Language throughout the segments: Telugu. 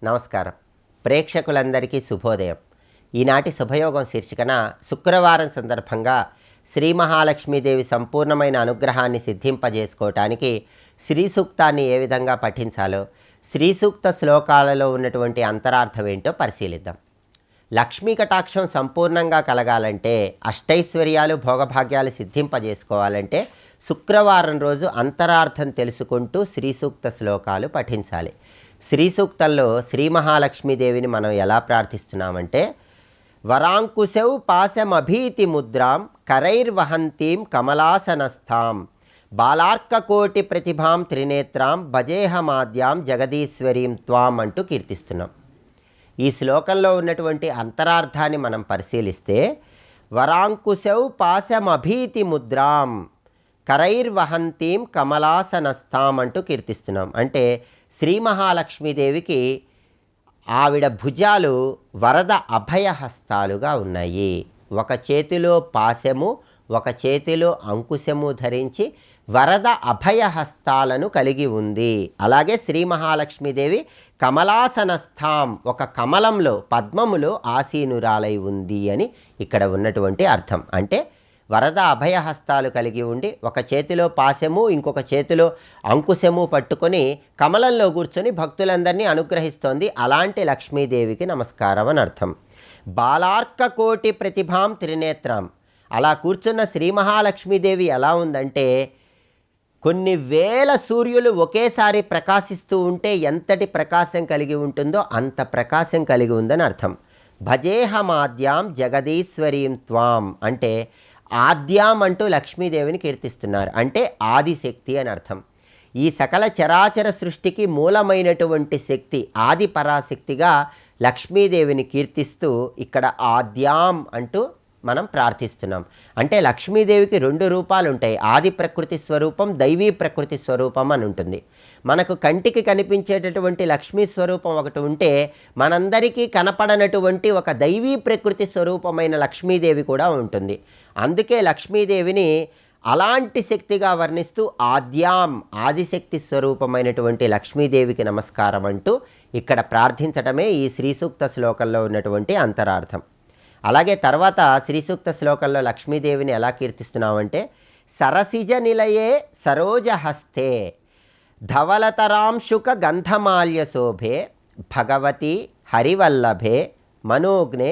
నమస్కారం. ప్రేక్షకులందరికీ శుభోదయం. ఈనాటి శుభయోగం శీర్షికన శుక్రవారం సందర్భంగా శ్రీ మహాలక్ష్మీదేవి సంపూర్ణమైన అనుగ్రహాన్ని సిద్ధింపజేసుకోవటానికి శ్రీ సూక్తాన్ని ఏ విధంగా పఠించాలో, శ్రీ సూక్త శ్లోకాలలో ఉన్నటువంటి అంతరార్థం ఏంటో పరిశీలిద్దాం. లక్ష్మీ కటాక్షం సంపూర్ణంగా కలగాలంటే, అష్టైశ్వర్యాలు భోగభాగ్యాలు సిద్ధింపజేసుకోవాలంటే శుక్రవారం రోజు అంతరార్థం తెలుసుకుంటూ శ్రీ సూక్త శ్లోకాలు పఠించాలి. శ్రీ సూక్తంలో శ్రీ మహాలక్ష్మీదేవిని మనం ఎలా ప్రార్థిస్తున్నామంటే, వరాంకుశౌ పాశమభీతి ముద్రాం కరైర్వహంతీం కమలాసనస్థాం బాలార్కకోటి ప్రతిభాం త్రినేత్రాం భజేహమాద్యాం జగదీశ్వరీం త్వాం అంటూ కీర్తిస్తున్నాం. ఈ శ్లోకంలో ఉన్నటువంటి అంతరార్థాన్ని మనం పరిశీలిస్తే, వరాంకుశౌ పాశమభీతి ముద్రాం కరైర్వహంతీం కమలాసనస్థాం అంటూ కీర్తిస్తున్నాం. అంటే శ్రీ మహాలక్ష్మీదేవికి ఆవిడ భుజాలు వరద అభయహస్తాలుగా ఉన్నాయి. ఒక చేతిలో పాశము, ఒక చేతిలో అంకుశము ధరించి వరద అభయహస్తాలను కలిగి ఉంది. అలాగే శ్రీ మహాలక్ష్మీదేవి కమలాసనస్థాం, ఒక కమలంలో పద్మములో ఆసీనురాలై ఉంది అని ఇక్కడ ఉన్నటువంటి అర్థం. అంటే వరద అభయహస్తాలు కలిగి ఉండి ఒక చేతిలో పాశము, ఇంకొక చేతిలో అంకుశము పట్టుకొని కమలంలో కూర్చొని భక్తులందరినీ అనుగ్రహిస్తోంది. అలాంటి లక్ష్మీదేవికి నమస్కారం అని అర్థం. బాలార్కకోటి ప్రతిభాం త్రినేత్రాం, అలా కూర్చున్న శ్రీ మహాలక్ష్మీదేవి ఎలా ఉందంటే, కొన్ని వేల సూర్యులు ఒకేసారి ప్రకాశిస్తూ ఉంటే ఎంతటి ప్రకాశం కలిగి ఉంటుందో అంత ప్రకాశం కలిగి ఉందని అర్థం. భజేహమాద్యాం జగదీశ్వరీం త్వాం అంటే ఆద్యాం అంటూ లక్ష్మీదేవిని కీర్తిస్తున్నారు. అంటే ఆదిశక్తి అని అర్థం. ఈ సకల చరాచర సృష్టికి మూలమైనటువంటి శక్తి, ఆది పరాశక్తిగా లక్ష్మీదేవిని కీర్తిస్తూ ఇక్కడ ఆద్యాం అంటూ మనం ప్రార్థిస్తున్నాం. అంటే లక్ష్మీదేవికి రెండు రూపాలు ఉంటాయి. ఆది ప్రకృతి స్వరూపం, దైవీ ప్రకృతి స్వరూపం అని ఉంటుంది. మనకు కంటికి కనిపించేటటువంటి లక్ష్మీ స్వరూపం ఒకటి ఉంటే, మనందరికీ కనపడనటువంటి ఒక దైవీ ప్రకృతి స్వరూపమైన లక్ష్మీదేవి కూడా ఉంటుంది. అందుకే లక్ష్మీదేవిని అలాంటి శక్తిగా వర్ణిస్తూ ఆద్యాం, ఆదిశక్తి స్వరూపమైనటువంటి లక్ష్మీదేవికి నమస్కారం అంటూ ఇక్కడ ప్రార్థించడమే ఈ శ్రీ సూక్త శ్లోకంలో ఉన్నటువంటి అంతరార్థం. అలాగే తర్వాత శ్రీ సూక్త శ్లోకంలో లక్ష్మీదేవిని ఎలా కీర్తిస్తున్నామంటే, సరసిజ నిలయే సరోజహస్తే ధవలతరాంశుక గంధమాల్య శోభే భగవతి హరివల్లభే మనోజ్ఞే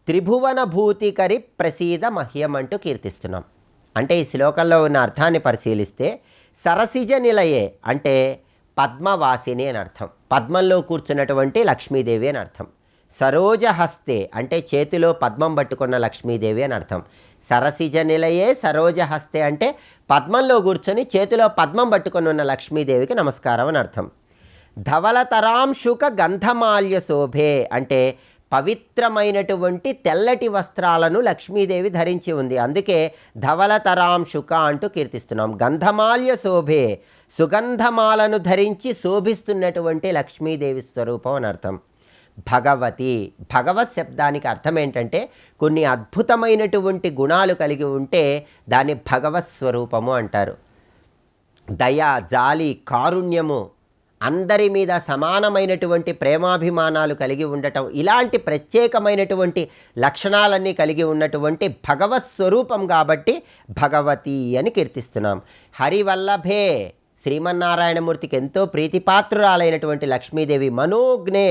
త్రిభువన భూతికరి ప్రసీద మహ్యం అంటూ కీర్తిస్తున్నాం. అంటే ఈ శ్లోకంలో ఉన్న అర్థాన్ని పరిశీలిస్తే, సరసిజ నిలయే అంటే పద్మవాసిని అని అర్థం. పద్మంలో కూర్చున్నటువంటి లక్ష్మీదేవి అని అర్థం. సరోజహస్తే అంటే చేతిలో పద్మం పట్టుకున్న లక్ష్మీదేవి అని అర్థం. సరసిజ నిలయే సరోజహస్తే అంటే పద్మంలో కూర్చొని చేతిలో పద్మం పట్టుకొని ఉన్న లక్ష్మీదేవికి నమస్కారం అని అర్థం. ధవలతరాంశుక గంధమాల్య శోభే అంటే పవిత్రమైనటువంటి తెల్లటి వస్త్రాలను లక్ష్మీదేవి ధరించి ఉంది. అందుకే ధవలతరాంశుక అంటూ కీర్తిస్తున్నాం. గంధమాల్య శోభే, సుగంధమాలను ధరించి శోభిస్తున్నటువంటి లక్ష్మీదేవి స్వరూపం అని అర్థం. భగవతి, భగవత్ శబ్దానికి అర్థం ఏంటంటే, కొన్ని అద్భుతమైనటువంటి గుణాలు కలిగి ఉంటే దాన్ని భగవత్ స్వరూపము అంటారు. దయ, జాలి, కారుణ్యము, అందరి మీద సమానమైనటువంటి ప్రేమాభిమానాలు కలిగి ఉండటం, ఇలాంటి ప్రత్యేకమైనటువంటి లక్షణాలన్నీ కలిగి ఉన్నటువంటి భగవత్ స్వరూపం కాబట్టి భగవతి అని కీర్తిస్తున్నాం. హరివల్లభే, శ్రీమన్నారాయణమూర్తికి ఎంతో ప్రీతిపాత్రురాలైనటువంటి లక్ష్మీదేవి. మనోజ్ఞే,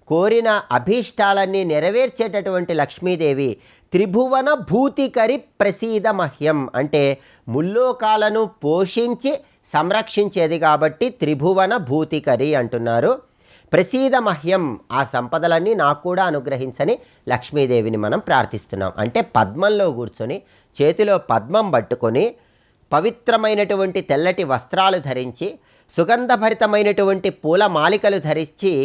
కోరిన అభీష్టాలన్నీ నెరవేర్చేటటువంటి లక్ష్మీదేవి. త్రిభువన భూతికరి ప్రసీద మహ్యం అంటే ముల్లోకాలను పోషించి సంరక్షించేది కాబట్టి త్రిభువన భూతికరి అంటున్నారు. ప్రసీద మహ్యం, ఆ సంపదలన్నీ నాకు కూడా అనుగ్రహించని లక్ష్మీదేవిని మనం ప్రార్థిస్తున్నాం. అంటే పద్మంలో కూర్చొని చేతిలో పద్మం పట్టుకొని పవిత్రమైనటువంటి తెల్లటి వస్త్రాలు ధరించి సుగంధభరితమైనటువంటి పూల మాలికలు ధరించి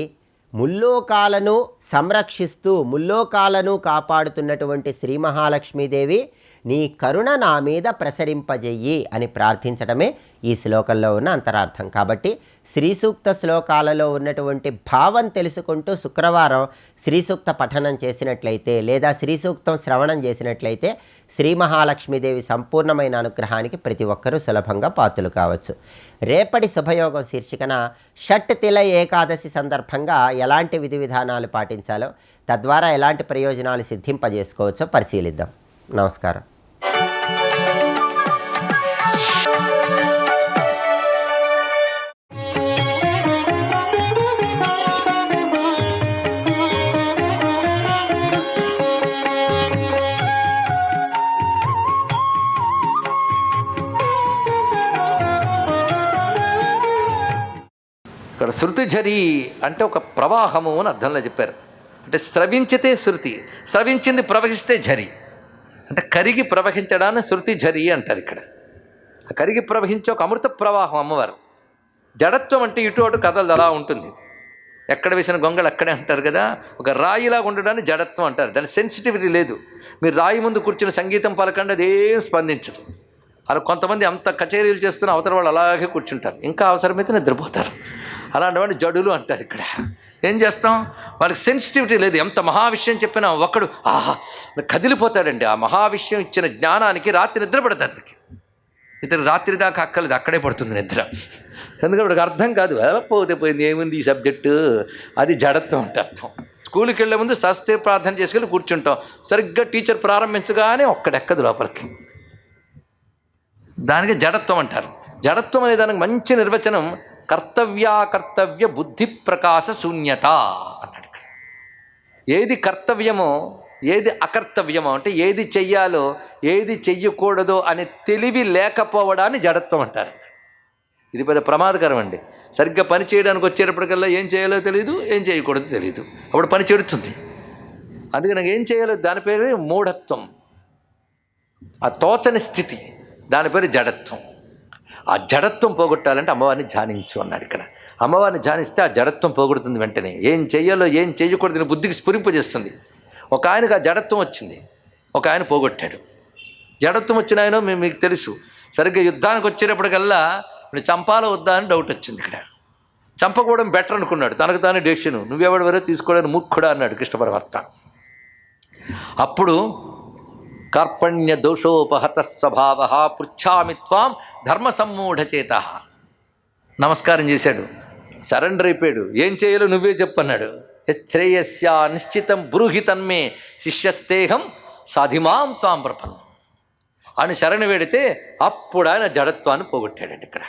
ముల్లోకాలను సంరక్షిస్తూ ముల్లోకాలను కాపాడుతున్నటువంటి శ్రీ మహాలక్ష్మీదేవి, నీ కరుణ నా మీద ప్రసరింపజెయ్యి అని ప్రార్థించడమే ఈ శ్లోకంలో ఉన్న అంతరార్థం. కాబట్టి శ్రీ సూక్త శ్లోకాలలో ఉన్నటువంటి భావం తెలుసుకుంటూ శుక్రవారం శ్రీ సూక్త పఠనం చేసినట్లయితే లేదా శ్రీ సూక్తం శ్రవణం చేసినట్లయితే శ్రీ మహాలక్ష్మీదేవి సంపూర్ణమైన అనుగ్రహానికి ప్రతి ఒక్కరూ సులభంగా పాత్రులు కావచ్చు. రేపటి శుభయోగం శీర్షికన షట్ తిల ఏకాదశి సందర్భంగా ఎలాంటి విధి విధానాలు పాటించాలో, తద్వారా ఎలాంటి ప్రయోజనాలు సిద్ధింపజేసుకోవచ్చో పరిశీలిద్దాం. నమస్కారం. ఇక్కడ శృతి ఝరి అంటే ఒక ప్రవాహము అని అర్థంలో చెప్పారు. అంటే స్రవించితే శృతి, స్రవించింది ప్రవహిస్తే ఝరి, అంటే కరిగి ప్రవహించడాన్ని శృతి ఝరి అంటారు. ఇక్కడ కరిగి ప్రవహించే ఒక అమృత ప్రవాహం అమ్మవారు. జడత్వం అంటే ఇటు అటు కథలు అలా ఉంటుంది, ఎక్కడ వేసిన గొంగళి అక్కడే అంటారు కదా. ఒక రాయిలాగా ఉండడాన్ని జడత్వం అంటారు. దాని సెన్సిటివిటీ లేదు. మీరు రాయి ముందు కూర్చుని సంగీతం పలకండి, అదేం స్పందించదు. అలా కొంతమంది అంత కచేరీలు చేస్తున్న అవతల వాళ్ళు అలాగే కూర్చుంటారు, ఇంకా అవసరమైతే నిద్రపోతారు. అలాంటి వాడిని జడులు అంటారు. ఇక్కడ ఏం చేస్తాం, వాళ్ళకి సెన్సిటివిటీ లేదు. ఎంత మహావిషయం చెప్పినా ఒకడు ఆహా కదిలిపోతాడండి. ఆ మహావిషయం ఇచ్చిన జ్ఞానానికి రాత్రి నిద్ర పడదు. అతనికి ఇతను రాత్రి దాకా అక్కర్లేదు, అక్కడే పడుతుంది నిద్ర. ఎందుకంటే వాడికి అర్థం కాదు, పోతే పోయింది, ఏముంది ఈ సబ్జెక్టు, అది జడత్వం అంటే అర్థం. స్కూల్కి వెళ్ళే ముందు శాస్త్రీయ ప్రార్థన చేసుకెళ్ళి కూర్చుంటాం, సరిగ్గా టీచర్ ప్రారంభించగానే ఒక్కడెక్కదు లోపలికి. దానికి జడత్వం అంటారు. జడత్వం అనే దానికి మంచి నిర్వచనం కర్తవ్య బుద్ధి ప్రకాశ శూన్యత అన్నాడు. ఏది కర్తవ్యమో ఏది అకర్తవ్యమో, అంటే ఏది చెయ్యాలో ఏది చెయ్యకూడదో అనే తెలివి లేకపోవడాన్ని జడత్వం అంటారు. ఇది పెద్ద ప్రమాదకరం అండి. సరిగ్గా పని చేయడానికి వచ్చేటప్పటికల్లా ఏం చేయాలో తెలియదు, ఏం చేయకూడదో తెలియదు, అప్పుడు పని చెడుతుంది. అందుకే నాకు ఏం చేయాలో దాని పేరు మూఢత్వం, ఆ తోచని స్థితి, దాని పేరు జడత్వం. ఆ జడత్వం పోగొట్టాలంటే అమ్మవారిని ధ్యానించు అన్నాడు. ఇక్కడ అమ్మవారిని ధ్యానిస్తే ఆ జడత్వం పోగొడుతుంది. వెంటనే ఏం చెయ్యాలో ఏం చేయకూడదని బుద్ధికి స్ఫురింపజేస్తుంది. ఒక ఆయనకు ఆ జడత్వం వచ్చింది, ఒక ఆయన పోగొట్టాడు. జడత్వం వచ్చిన ఆయన మీకు తెలుసు, సరిగ్గా యుద్ధానికి వచ్చేటప్పటికల్లా నేను చంపాలో వద్దా అని డౌట్ వచ్చింది. ఇక్కడ చంపకూడడం బెటర్ అనుకున్నాడు, తనకు తానే డెసిషన్. నువ్వెవడి వరే తీసుకోవడానికి ముక్కుడా అన్నాడు కృష్ణ పరమాత్మ. అప్పుడు కార్పణ్య దోషోపహత స్వభావ పృచ్ఛామి త్వాం ధర్మ సమ్మూఢచేత నమస్కారం చేశాడు, సరెండర్ అయిపోయాడు. ఏం చేయాలో నువ్వే చెప్పన్నాడు. శ్రేయస్య నిశ్చితం బ్రూహి తన్మే శిష్యస్తేహం సాధిమాం త్వాం ప్రపన్నం అని శరణి వేడితే అప్పుడు ఆయన జడత్వాన్ని పోగొట్టాడండి. ఇక్కడ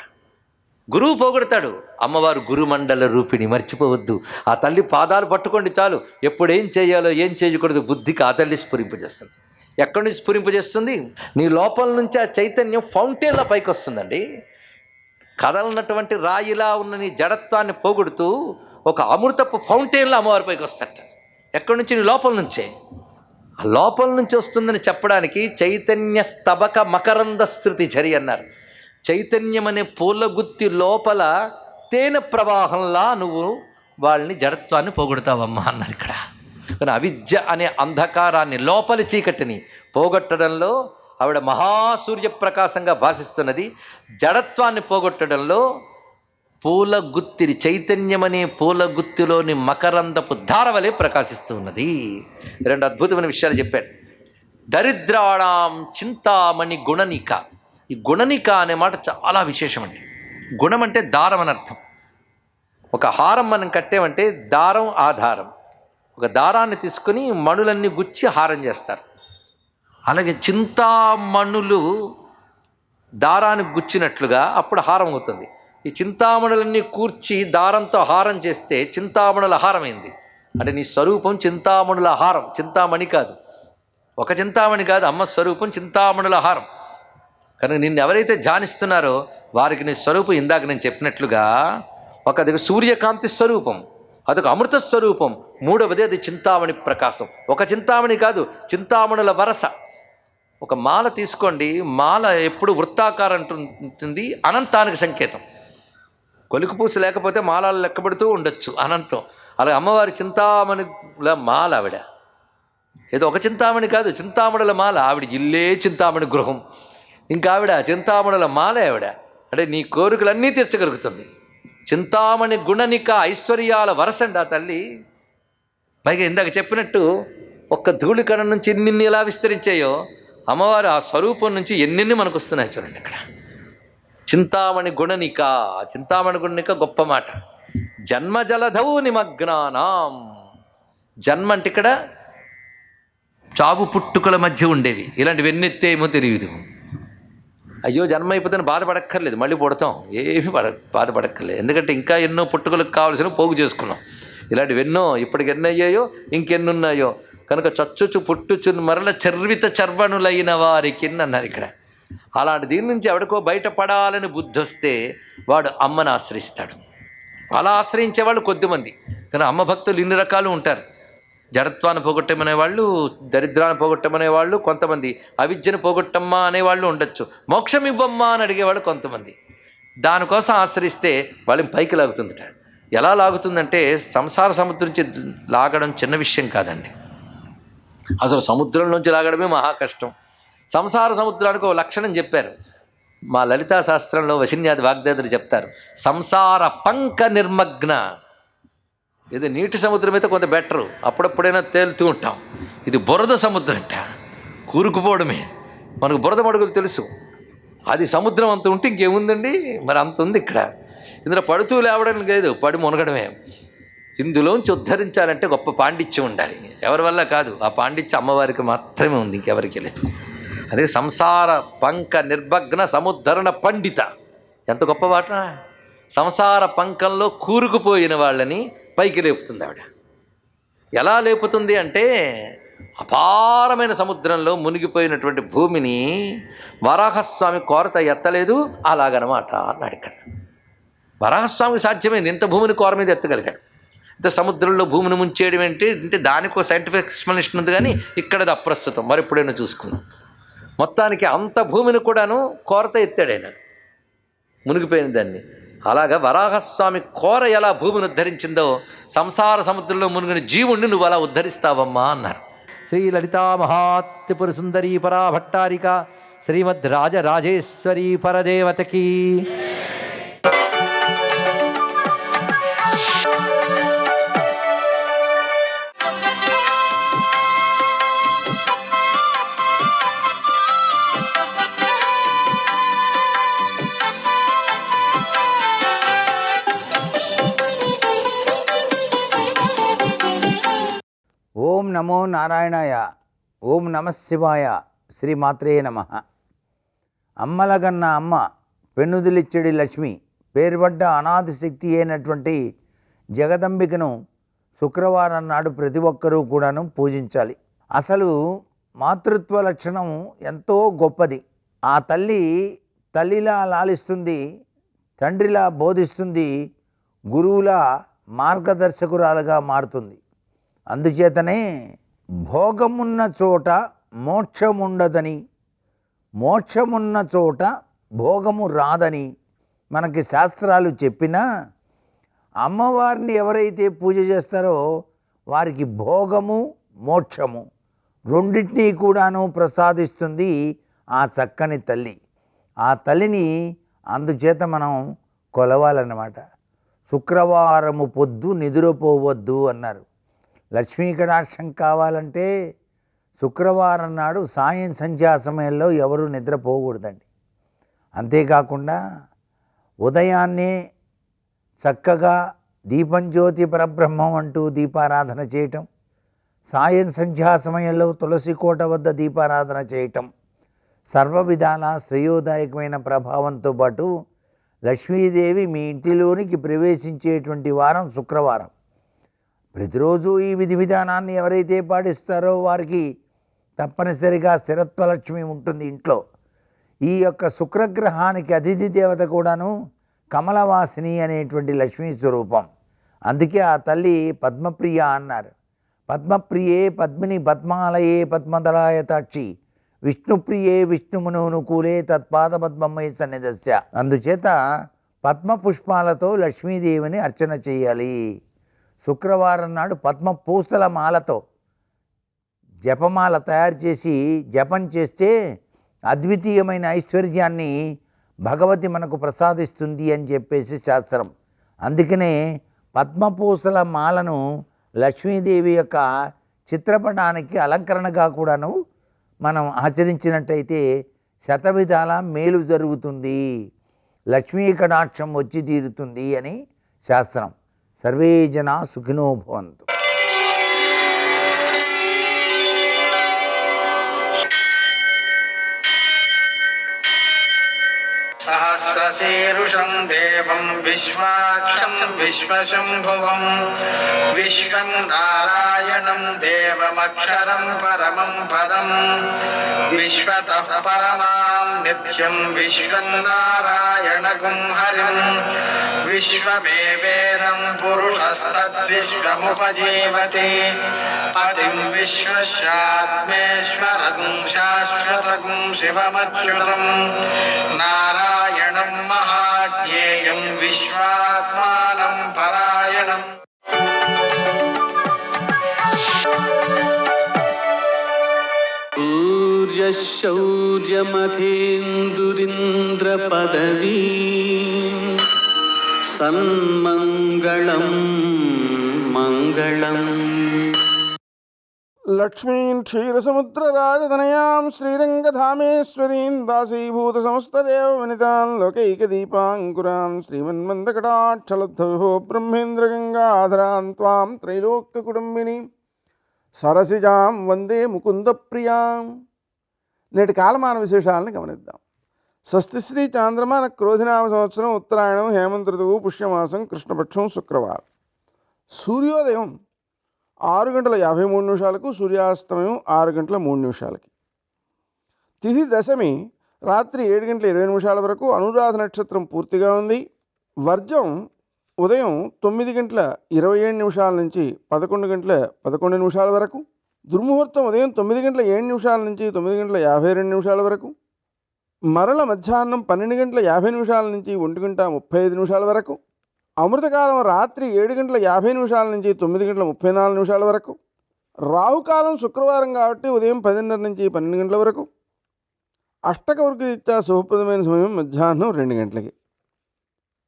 గురువు పోగొడతాడు, అమ్మవారు గురుమండల రూపిణి, మర్చిపోవద్దు. ఆ తల్లి పాదాలు పట్టుకోండి చాలు. ఎప్పుడు ఏం చేయాలో ఏం చేయకూడదు బుద్ధికి ఆ తల్లి స్ఫురింపజేస్తుంది. ఎక్కడి నుంచి స్ఫురింపజేస్తుంది? నీ లోపల నుంచి ఆ చైతన్యం ఫౌంటైన్ల పైకి వస్తుందండి. కదలనటువంటి రాయిలా ఉన్న నీ జడత్వాన్ని పోగొడుతూ ఒక అమృతపు ఫౌంటైన్లో అమ్మవారి పైకి వస్తట. ఎక్కడి నుంచి? నీ లోపల నుంచే. ఆ లోపల నుంచి వస్తుందని చెప్పడానికి చైతన్య స్తబక మకరంద శృతి ఝరి అన్నారు. చైతన్యం అనే పూలగుత్తి లోపల తేనె ప్రవాహంలా నువ్వు వాళ్ళని జడత్వాన్ని పోగొడతావమ్మా అన్నారు ఇక్కడ. కానీ అవిద్య అనే అంధకారాన్ని, లోపలి చీకటిని పోగొట్టడంలో ఆవిడ మహాసూర్యప్రకాశంగా భాషిస్తున్నది. జడత్వాన్ని పోగొట్టడంలో పూలగుత్తిని, చైతన్యమనే పూలగుత్తిలోని మకరందపు ధారవలే ప్రకాశిస్తూ ఉన్నది. రెండు అద్భుతమైన విషయాలు చెప్పాడు. దరిద్రాణం చింతామణి గుణనిక. ఈ గుణనిక అనే మాట చాలా విశేషమండి. గుణం అంటే దారం అని అర్థం. ఒక హారం మనం కట్టేమంటే దారం ఆధారం. ఒక దారాన్ని తీసుకుని మణులన్నీ గుచ్చి హారం చేస్తారు. అలాగే చింతామణులు దారానికి గుచ్చినట్లుగా అప్పుడు హారం అవుతుంది. ఈ చింతామణులన్నీ కూర్చి దారంతో హారం చేస్తే చింతామణుల హారమైంది. అంటే నీ స్వరూపం చింతామణుల హారం, చింతామణి కాదు. ఒక చింతామణి కాదు, అమ్మ స్వరూపం చింతామణుల హారం. కనుక నిన్ను ఎవరైతే ధ్యానిస్తున్నారో వారికి నీ స్వరూపం ఇందాక నేను చెప్పినట్లుగా ఒక సూర్యకాంతి స్వరూపం, అదొక అమృత స్వరూపం. మూడవది అది చింతామణి ప్రకాశం. ఒక చింతామణి కాదు, చింతామణుల వరస. ఒక మాల తీసుకోండి, మాల ఎప్పుడు వృత్తాకారం ఉంటుంది, అనంతానికి సంకేతం. కొలుకుపూస లేకపోతే మాలలు లెక్కబడుతూ ఉండొచ్చు, అనంతం. అలాగే అమ్మవారి చింతామణుల మాల ఆవిడ. ఏదో ఒక చింతామణి కాదు, చింతామణుల మాల. ఆవిడ ఇల్లే చింతామణి గృహం. ఇంకా ఆవిడ చింతామణుల మాల ఆవిడ. అంటే నీ కోరికలన్నీ తీర్చగలుగుతుంది. చింతామణి గుణనిక ఐశ్వర్యాల వరసండి ఆ తల్లి. పైగా ఇందాక చెప్పినట్టు ఒక్క ధూళికణం నుంచి ఎన్నిన్ని ఎలా విస్తరించాయో అమ్మవారు ఆ స్వరూపం నుంచి ఎన్నిన్ని మనకు వస్తున్నాయి చూడండి. ఇక్కడ చింతామణి గుణనిక, చింతామణి గుణనిక గొప్ప మాట. జన్మజలధౌ నిమగ్నానాం. జన్మ అంటే ఇక్కడ చావు పుట్టుకల మధ్య ఉండేవి. ఇలాంటివి ఎన్నెత్తేమో తెలియదు. అయ్యో జన్మ అయిపోతే బాధపడక్కర్లేదు, మళ్ళీ పుడతాం, ఏమీ బాధపడక్కర్లేదు. ఎందుకంటే ఇంకా ఎన్నో పుట్టుకలకు కావాల్సినవి పోగు చేసుకున్నాం. ఇలాంటివి ఎన్నో ఇప్పటికి ఎన్ని అయ్యాయో ఇంకెన్నున్నాయో. కనుక చచ్చుచు పుట్టుచు మరల చర్విత చర్వణులైన వారికి అన్నారు ఇక్కడ. అలాంటి దీని నుంచి ఎవడికో బయటపడాలని బుద్ధి వస్తే వాడు అమ్మను ఆశ్రయిస్తాడు. అలా ఆశ్రయించే వాళ్ళు కొద్దిమంది. కానీ అమ్మ భక్తులు ఇన్ని రకాలు ఉంటారు. జడత్వాన్ని పోగొట్టమనే వాళ్ళు, దరిద్రాన్ని పోగొట్టమనే వాళ్ళు కొంతమంది, అవిద్యను పోగొట్టమ్మా అనేవాళ్ళు ఉండొచ్చు, మోక్షం ఇవ్వమ్మా అని అడిగేవాళ్ళు కొంతమంది. దానికోసం ఆశ్రయిస్తే వాళ్ళని పైకి లాగుతుందట. ఎలా లాగుతుందంటే సంసార సముద్రం నుంచి లాగడం చిన్న విషయం కాదండి. అసలు సముద్రం నుంచి లాగడమే మహా కష్టం. సంసార సముద్రానికి ఒక లక్షణం చెప్పారు మా లలితా శాస్త్రంలో. వశిన్యాది వాగ్దేవతలు చెప్తారు, సంసార పంక నిర్మగ్న. ఇది నీటి సముద్రం అయితే కొంత బెటరు, అప్పుడప్పుడైనా తేలుతూ ఉంటాం. ఇది బురద సముద్రం అంట, కూరుకుపోవడమే. మనకు బురద మడుగులు తెలుసు, అది సముద్రం అంత ఉంటే ఇంకేముందండి, మరి అంత ఉంది ఇక్కడ. ఇందులో పడుతూ లేవడం లేదు, పడి మునగడమే. ఇందులోంచి ఉద్ధరించాలంటే గొప్ప పాండిత్యం ఉండాలి. ఎవరి వల్ల కాదు, ఆ పాండిత్యం అమ్మవారికి మాత్రమే ఉంది, ఇంకెవరికి లేదు. అదే సంసార పంక నిర్భగ్న సముద్ధరణ పండిత. ఎంత గొప్ప మాట. సంసార పంకంలో కూరుకుపోయిన వాళ్ళని పైకి లేపుతుంది ఆవిడ. ఎలా లేపుతుంది అంటే అపారమైన సముద్రంలో మునిగిపోయినటువంటి భూమిని వరాహస్వామి కోరత ఎత్తలేదు, అలాగనమాట అన్నాడు ఇక్కడ. వరాహస్వామికి సాధ్యమైంది, ఇంత భూమిని కోర మీద ఎత్తగలిగాడు. ఇంత సముద్రంలో భూమిని ముంచేయడం ఏంటి అంటే దానికి సైంటిఫిక్ ఎక్స్ప్లెనేషన్ ఉంది, కానీ ఇక్కడ అది అప్రస్తుతం, మరి ఎప్పుడైనా చూసుకుందాం. మొత్తానికి అంత భూమిని కూడాను కోరత ఎత్తాడు ఆయన, మునిగిపోయిన దాన్ని. అలాగా వరాహస్వామి కోర ఎలా భూమిని ఉద్ధరించిందో సంసార సముద్రంలో మునిగిన జీవుణ్ణి నువ్వు అలా ఉద్ధరిస్తావమ్మా అన్నారు. శ్రీ లలితా మహాత్రిపుర సుందరీ పరా భట్టారిక శ్రీమద్ రాజరాజేశ్వరీ పరదేవతకి. ఓం నమో నారాయణాయ. ఓం నమః శివాయ. శ్రీమాత్రే నమః. అమ్మలగన్న అమ్మ, పెన్నుదిలిచ్చడి లక్ష్మి, పేరుపడ్డ అనాది శక్తి అయినటువంటి జగదంబికను శుక్రవారం నాడు ప్రతి ఒక్కరూ కూడాను పూజించాలి. అసలు మాతృత్వ లక్షణం ఎంతో గొప్పది. ఆ తల్లి తల్లిలా లాలిస్తుంది, తండ్రిలా బోధిస్తుంది, గురువులా మార్గదర్శకురాలుగా మారుతుంది. అందుచేతనే భోగమున్న చోట మోక్షముండదని, మోక్షమున్న చోట భోగము రాదని మనకి శాస్త్రాలు చెప్పినా అమ్మవారిని ఎవరైతే పూజ చేస్తారో వారికి భోగము మోక్షము రెండింటినీ కూడాను ప్రసాదిస్తుంది ఆ చక్కని తల్లి. ఆ తల్లిని అందుచేత మనం కొలవాలన్నమాట. శుక్రవారము పొద్దు నిద్రపోవద్దు అన్నారు. లక్ష్మీ కటాక్షం కావాలంటే శుక్రవారం నాడు సాయం సంధ్యా సమయంలో ఎవరు నిద్రపోకూడదండి. అంతేకాకుండా ఉదయాన్నే చక్కగా దీపం జ్యోతి పరబ్రహ్మం అంటూ దీపారాధన చేయటం, సాయం సంధ్యా సమయంలో తులసి కోట వద్ద దీపారాధన చేయటం సర్వ విధాల శ్రేయోదాయకమైన ప్రభావంతో పాటు లక్ష్మీదేవి మీ ఇంటిలోనికి ప్రవేశించేటువంటి వారం శుక్రవారం. ప్రతిరోజు ఈ విధి విధానాన్ని ఎవరైతే పాటిస్తారో వారికి తప్పనిసరిగా స్థిరత్వ లక్ష్మి ఉంటుంది ఇంట్లో. ఈ యొక్క శుక్రగ్రహానికి అతిథి దేవత కూడాను కమలవాసిని అనేటువంటి లక్ష్మీ స్వరూపం. అందుకే ఆ తల్లి పద్మప్రియ అన్నారు. పద్మప్రియే పద్మిని పద్మాలయే పద్మదళాయతాక్షి విష్ణుప్రియే విష్ణుమునుకూలే తత్పాద పద్మమయ సన్నిధస్య. అందుచేత పద్మ పుష్పాలతో లక్ష్మీదేవిని అర్చన చేయాలి. శుక్రవారం నాడు పద్మ పూసల మాలతో జపమాల తయారు చేసి జపం చేస్తే అద్వితీయమైన ఐశ్వర్యాన్ని భగవతి మనకు ప్రసాదిస్తుంది అని చెప్పేసి శాస్త్రం. అందుకనే పద్మపూసల మాలను లక్ష్మీదేవి యొక్క చిత్రపటానికి అలంకరణగా కూడాను మనం ఆచరించినట్టయితే శతవిధాల మేలు జరుగుతుంది, లక్ష్మీ కటాక్షం వచ్చి తీరుతుంది అని శాస్త్రం. సర్వే జనా సుఖినో భవంతు. సహస్రశీరుషం దేవం విశ్వాక్షం విశ్వశంభువం విశ్వం నారాయణం దేవమక్షరం పరమం పదం విశ్వతః పరమాం నిత్యం విశ్వం నారాయణగుం హరిం విశ్వమేవేదం పురుషస్తద్విశ్వముపజీవతి పతిం విశ్వస్యాత్మేశ్వరం శాశ్వతం శివమచ్యుతం నారాయణం మహాజ్ఞేయం విశ్వాత్మానం పరాయణం. సూర్యశౌర్యమథేందురింద్రపదవీ సన్మంగళం మంగళం. లక్ష్మీం క్షీరసముద్రరాజతనయాం శ్రీరంగధామేశ్వరీం దాసీభూత సమస్తదేవ వినితాం లోకైకదీపాంకురాం శ్రీమన్మందకటాక్షలబ్ధవిభో బ్రహ్మేంద్రగంగాధరాం త్వాం త్రైలోక్యకుటుంబినీం సరసిజాం వందే ముకుందప్రియాం. నేటి కాలమాన విశేషాలను గమనిద్దాం. స్వస్తిశ్రీ చాంద్రమాన క్రోధినామ సంవత్సరం ఉత్తరాయణం హేమంత ఋతువు పుష్యమాసం కృష్ణపక్షం శుక్రవారం. సూర్యోదయం 6:53 సూర్యాస్తమయం 6:03. తిథి దశమి రాత్రి 7:20 వరకు. అనురాధ నక్షత్రం పూర్తిగా ఉంది. వర్జం ఉదయం 9:27 నుంచి 11:11 వరకు. దుర్ముహూర్తం ఉదయం 9:07 నుంచి 9:52 వరకు. మరల మధ్యాహ్నం 12:50 నుంచి 1:35 వరకు. అమృతకాలం రాత్రి 7:50 నుంచి 9:34 వరకు. రాహుకాలం శుక్రవారం కాబట్టి ఉదయం 10:30 నుంచి 12 గంటల వరకు. అష్టకవర్గరీత్యా శుభప్రదమైన సమయం మధ్యాహ్నం 2 గంటలకి.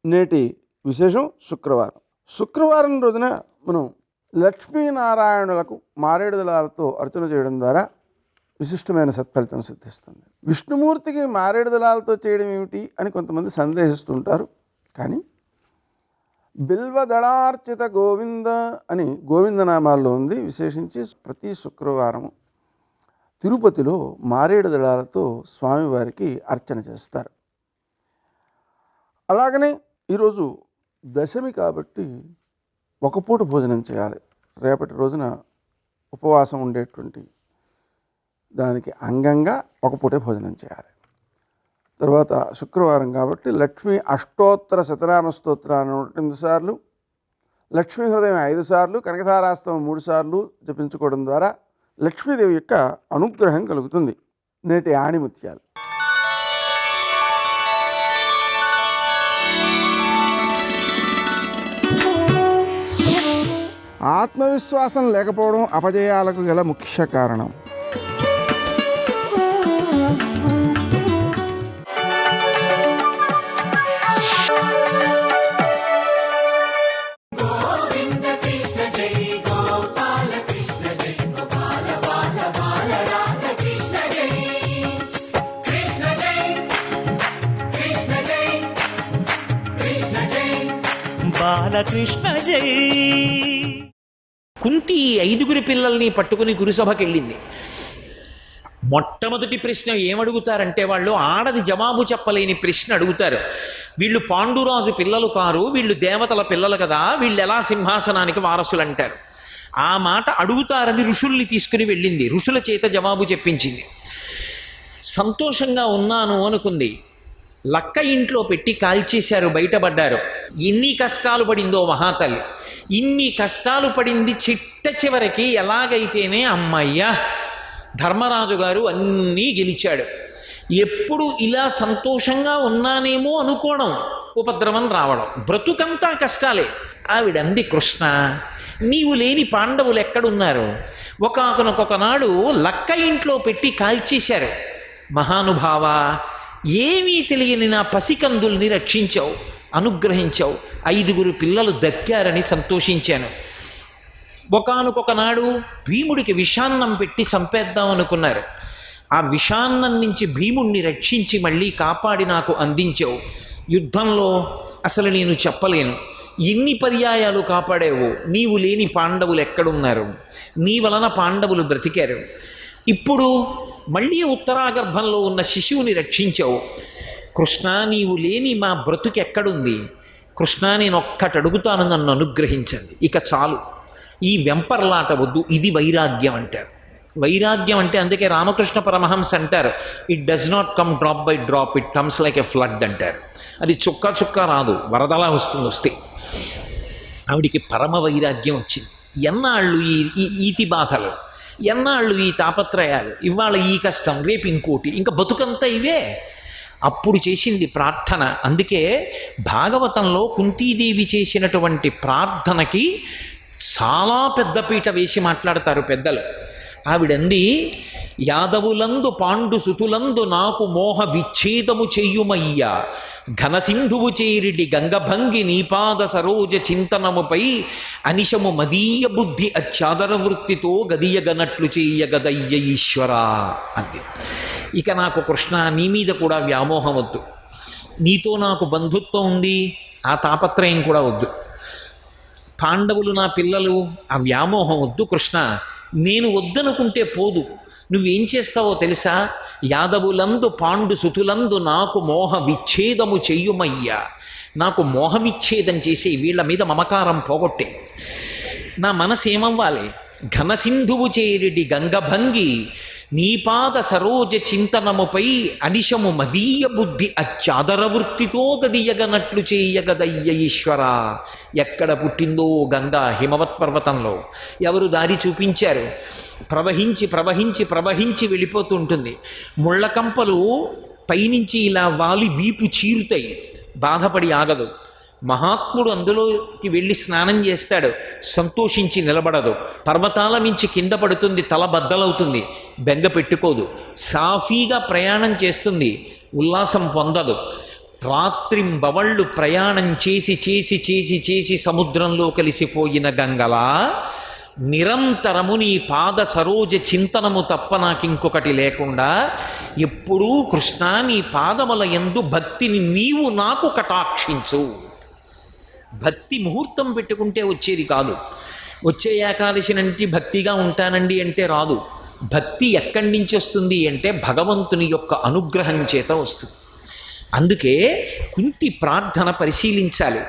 నేటి విశేషం శుక్రవారం. శుక్రవారం రోజున మనం లక్ష్మీనారాయణులకు మారేడు దళాలతో అర్చన చేయడం ద్వారా విశిష్టమైన సత్ఫలితం సిద్ధిస్తుంది. విష్ణుమూర్తికి మారేడు దళాలతో చేయడం ఏమిటి అని కొంతమంది సందేహిస్తుంటారు. కానీ బిల్వదళార్చిత గోవింద అని గోవిందనామాల్లో ఉంది. విశేషించి ప్రతి శుక్రవారం తిరుపతిలో మారేడు దళాలతో స్వామివారికి అర్చన చేస్తారు. అలాగనే ఈరోజు దశమి కాబట్టి ఒక పూట భోజనం చేయాలి. రేపటి రోజున ఉపవాసం ఉండేటువంటి దానికి అంగంగా ఒక పూటే భోజనం చేయాలి. తర్వాత శుక్రవారం కాబట్టి లక్ష్మీ అష్టోత్తర శతనామ స్తోత్రాన్ని 108 సార్లు, లక్ష్మీ హృదయం 5 సార్లు, కనకధారాస్తవం 3 సార్లు జపించుకోవడం ద్వారా లక్ష్మీదేవి యొక్క అనుగ్రహం కలుగుతుంది. నేటి ఆణిముత్యాలు. ఆత్మవిశ్వాసం లేకపోవడం అపజయాలకు గల ముఖ్య కారణం. బాలకృష్ణ జై. కుంతి 5 పిల్లల్ని పట్టుకుని గురుసభకి వెళ్ళింది. మొట్టమొదటి ప్రశ్న ఏమడుగుతారంటే, వాళ్ళు ఆడది జవాబు చెప్పలేని ప్రశ్న అడుగుతారు. వీళ్ళు పాండురాజు పిల్లలు కారు, వీళ్ళు దేవతల పిల్లలు కదా, వీళ్ళు ఎలా సింహాసనానికి వారసులు అంటారు. ఆ మాట అడుగుతారని ఋషుల్ని తీసుకుని వెళ్ళింది. ఋషుల చేత జవాబు చెప్పించింది. సంతోషంగా ఉన్నాను అనుకుంది. లక్క ఇంట్లో పెట్టి కాల్చేశారు, బయటపడ్డారు. ఎన్ని కష్టాలు పడిందో మహాతల్లి. ఇన్ని కష్టాలు పడింది. చిట్ట చివరికి ఎలాగైతేనే అమ్మయ్య ధర్మరాజు గారు అన్నీ గెలిచాడు. ఎప్పుడు ఇలా సంతోషంగా ఉన్నానేమో అనుకోవడం, ఉపద్రవం రావడం, బ్రతుకంతా కష్టాలే. ఆవిడంది, కృష్ణ నీవు లేని పాండవులు ఎక్కడున్నారు? ఒకనొకనాడు లక్క ఇంట్లో పెట్టి కాల్చేశారు. మహానుభావ, ఏమీ తెలియని నా పసికందుల్ని రక్షించావు, అనుగ్రహించావు. 5 పిల్లలు దక్కారని సంతోషించాను. ఒకానొకనాడు భీముడికి విషాన్నం పెట్టి చంపేద్దాం అనుకున్నారు. ఆ విషాన్నం నుంచి భీముణ్ణి రక్షించి మళ్ళీ కాపాడి నాకు అందించావు. యుద్ధంలో అసలు నేను చెప్పలేను, ఎన్ని పర్యాయాలు కాపాడేవు. నీవు లేని పాండవులు ఎక్కడున్నారు? నీ వలన పాండవులు బ్రతికారు. ఇప్పుడు మళ్ళీ ఉత్తరాగర్భంలో ఉన్న శిశువుని రక్షించావు. కృష్ణ, నీవు లేని మా బ్రతుకు ఎక్కడుంది? కృష్ణ, నేను ఒక్కటి అడుగుతాను, నన్ను అనుగ్రహించండి, ఇక చాలు, ఈ వెంపర్లాట వద్దు. ఇది వైరాగ్యం అంటారు. వైరాగ్యం అంటే అందుకే రామకృష్ణ పరమహంస అంటారు, it does not come drop by drop, it comes like a flood అంటారు. అది చుక్క చుక్క రాదు, వరదలా వస్తే. ఆవిడికి పరమ వైరాగ్యం వచ్చింది. ఎన్నాళ్ళు ఈ ఈతి బాధలు, ఎన్నాళ్ళు ఈ తాపత్రయాలు, ఇవాళ ఈ కష్టం, రేపు ఇంకోటి, ఇంకా బతుకంతా ఇవే. అప్పుడు చేసింది ప్రార్థన. అందుకే భాగవతంలో కుంతీదేవి చేసినటువంటి ప్రార్థనకి చాలా పెద్ద పీట వేసి మాట్లాడతారు పెద్దలు. ఆవిడంది, యాదవులందు పాండు సుతులందు నాకు మోహ విచ్ఛేదము చెయ్యుమయ్యా, ఘనసింధువు చేరిడి గంగభంగి నీపాద సరోజ చింతనముపై అనిశము మదీయ బుద్ధి అచ్చాదర వృత్తితో గదియగనట్లు చెయ్యగదయ్య ఈశ్వరా అంది. ఇక నాకు కృష్ణ నీ మీద కూడా వ్యామోహం వద్దు, నీతో నాకు బంధుత్వం ఉంది, ఆ తాపత్రయం కూడా వద్దు. పాండవులు నా పిల్లలు, ఆ వ్యామోహం వద్దు కృష్ణ. నేను వద్దనుకుంటే పోదు, నువ్వేం చేస్తావో తెలుసా? యాదవులందు పాండు సుతులందు నాకు మోహ విచ్ఛేదము చెయ్యుమయ్యా, నాకు మోహ విచ్ఛేదం చేసి వీళ్ళ మీద మమకారం పోగొట్టే. నా మనసు ఏమవ్వాలి? ఘనసింధువు చేరిడి గంగభంగి నీపాద సరోజ చింతనముపై అనిశము మదీయ బుద్ధి అచ్చాదర వృత్తితో గదియగనట్లు చేయగదయ్య ఈశ్వరా. ఎక్కడ పుట్టిందో గంగా? హిమవత్ పర్వతంలో. ఎవరు దారి చూపించారు? ప్రవహించి ప్రవహించి ప్రవహించి వెళ్ళిపోతుంటుంది. ముళ్ళకంపలు పైనుంచి ఇలా వాలి వీపు చీరుతాయి, బాధపడి ఆగదు. మహాత్ముడు అందులోకి వెళ్ళి స్నానం చేస్తాడు, సంతోషించి నిలబడదు. పర్వతాల మించి కింద పడుతుంది, తల బద్దలవుతుంది, బెంగ పెట్టుకోదు. సాఫీగా ప్రయాణం చేస్తుంది, ఉల్లాసం పొందదు. రాత్రింబవళ్ళు ప్రయాణం చేసి చేసి చేసి చేసి సముద్రంలో కలిసిపోయిన గంగలా నిరంతరము నీ పాద సరోజ చింతనము తప్ప నాకింకొకటి లేకుండా ఎప్పుడూ కృష్ణ నీ పాదముల యందు భక్తిని నీవు నాకు కటాక్షించు. భక్తి ముహూర్తం పెట్టుకుంటే వచ్చేది కాదు. వచ్చే ఏకాదశి నుండి భక్తిగా ఉంటానండి అంటే రాదు. భక్తి ఎక్కడి నుంచి వస్తుంది అంటే భగవంతుని యొక్క అనుగ్రహం చేత వస్తుంది. అందుకే కుంతి ప్రార్థన పరిశీలించాలి.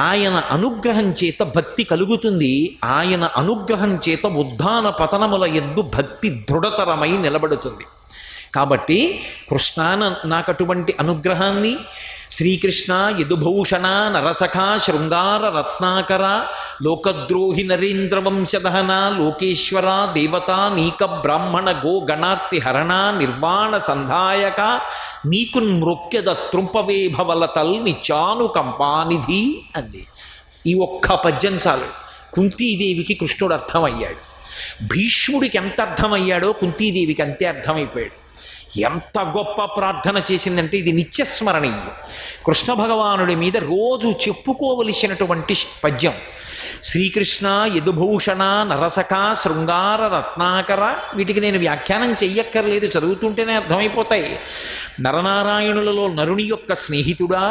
ఆయన అనుగ్రహం చేత భక్తి కలుగుతుంది. ఆయన అనుగ్రహం చేత ఉద్ధాన పతనముల యందు భక్తి దృఢతరమై నిలబడుతుంది. కాబట్టి కృష్ణ నాకు అటువంటి అనుగ్రహాన్ని, శ్రీకృష్ణ యదుభూషణ నరసఖ శృంగార రత్నాకర లోకద్రోహి నరేంద్రవంశదహన లోకేశ్వర దేవతా నీక బ్రాహ్మణ గో గణార్తి హరణ నిర్వాణ సంధాయక నీకు మృక్యద త్రుంపవే భవలతల్ నిచాను కంపానిధి అంది. ఈ ఒక్క పద్యం చాలు. కుంతీదేవికి కృష్ణుడు అర్థమయ్యాడు. భీష్ముడికి ఎంత అర్థమయ్యాడో కుంతీదేవికి అంతే అర్థమైపోయాడు. ఎంత గొప్ప ప్రార్థన చేసిందంటే ఇది నిత్యస్మరణీయం. కృష్ణ భగవానుడి మీద రోజు చెప్పుకోవలసినటువంటి పద్యం. శ్రీకృష్ణ యదుభూషణ నరసక శృంగార రత్నాకర, వీటికి నేను వ్యాఖ్యానం చెయ్యక్కర్లేదు, చదువుతుంటేనే అర్థమైపోతాయి. నరనారాయణులలో నరుని యొక్క స్నేహితుడా,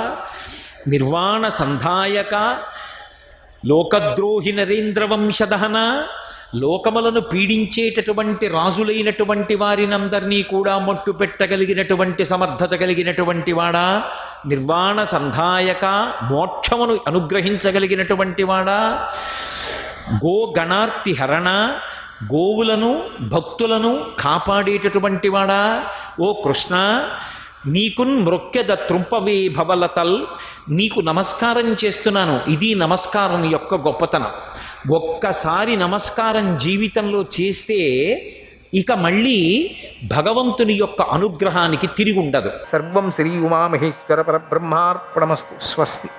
నిర్వాణ సంధాయక, లోకద్రోహి నరేంద్రవంశదహన, లోకములను పీడించేటటువంటి రాజులైనటువంటి వారినందరినీ కూడా మట్టు పెట్టగలిగినటువంటి సమర్థత కలిగినటువంటి వాడా, నిర్వాణ సంధాయక, మోక్షమును అనుగ్రహించగలిగినటువంటి వాడా, గో గణార్తి హరణ, గోవులను భక్తులను కాపాడేటటువంటి వాడా, ఓ కృష్ణ నీకున్ మృక్యద త్రుంపవే భవలతల్, నీకు నమస్కారం చేస్తున్నాను. ఇది నమస్కారం యొక్క గొప్పతనం. ఒక్కసారి నమస్కారం జీవితంలో చేస్తే ఇక మళ్ళీ భగవంతుని యొక్క అనుగ్రహానికి తిరిగి ఉండదు. సర్వం శ్రీ ఉమామహేశ్వర పరబ్రహ్మార్పణమస్తు. స్వస్తి.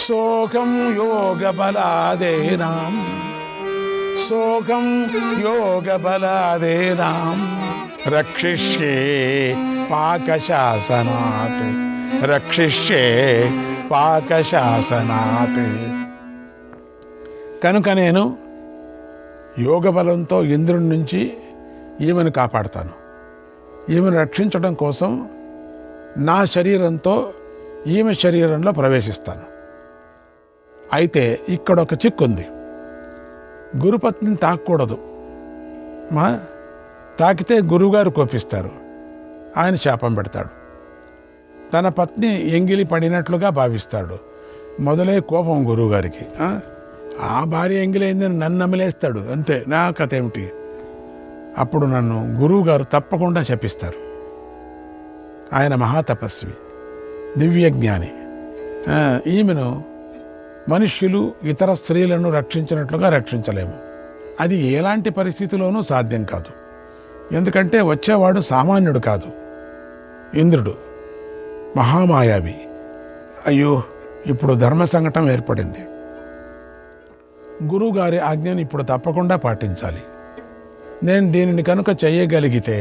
శోకం యోగబలాదేనాం రక్షిష్యే పాకశాసనాత్. కనుక నేను యోగ బలంతో ఇంద్రుడి నుంచి ఈమెను కాపాడుతాను. ఈమెను రక్షించడం కోసం నా శరీరంతో ఈమె శరీరంలో ప్రవేశిస్తాను. అయితే ఇక్కడ ఒక చిక్కుంది. గురుపత్నిని తాకూడదు. తాకితే గురువుగారు కోపిస్తారు, ఆయన శాపం పెడతాడు. తన పత్ని ఎంగిలి పడినట్లుగా భావిస్తాడు. మొదలే కోపం గురువుగారికి. ఆ భార్య ఎంగిలైందని నన్ను నమ్మలేస్తాడు, అంతే. నా కథ ఏమిటి? అప్పుడు నన్ను గురువుగారు తప్పకుండా శపిస్తారు. ఆయన మహాతపస్వి, దివ్యజ్ఞాని. ఈమెను మనుష్యులు ఇతర స్త్రీలను రక్షించినట్లుగా రక్షించలేము. అది ఎలాంటి పరిస్థితిలోనూ సాధ్యం కాదు. ఎందుకంటే వచ్చేవాడు సామాన్యుడు కాదు, ఇంద్రుడు, మహామాయావి. అయ్యో, ఇప్పుడు ధర్మ సంకటం ఏర్పడింది. గురువుగారి ఆజ్ఞను ఇప్పుడు తప్పకుండా పాటించాలి. నేను దీనిని కనుక చేయగలిగితే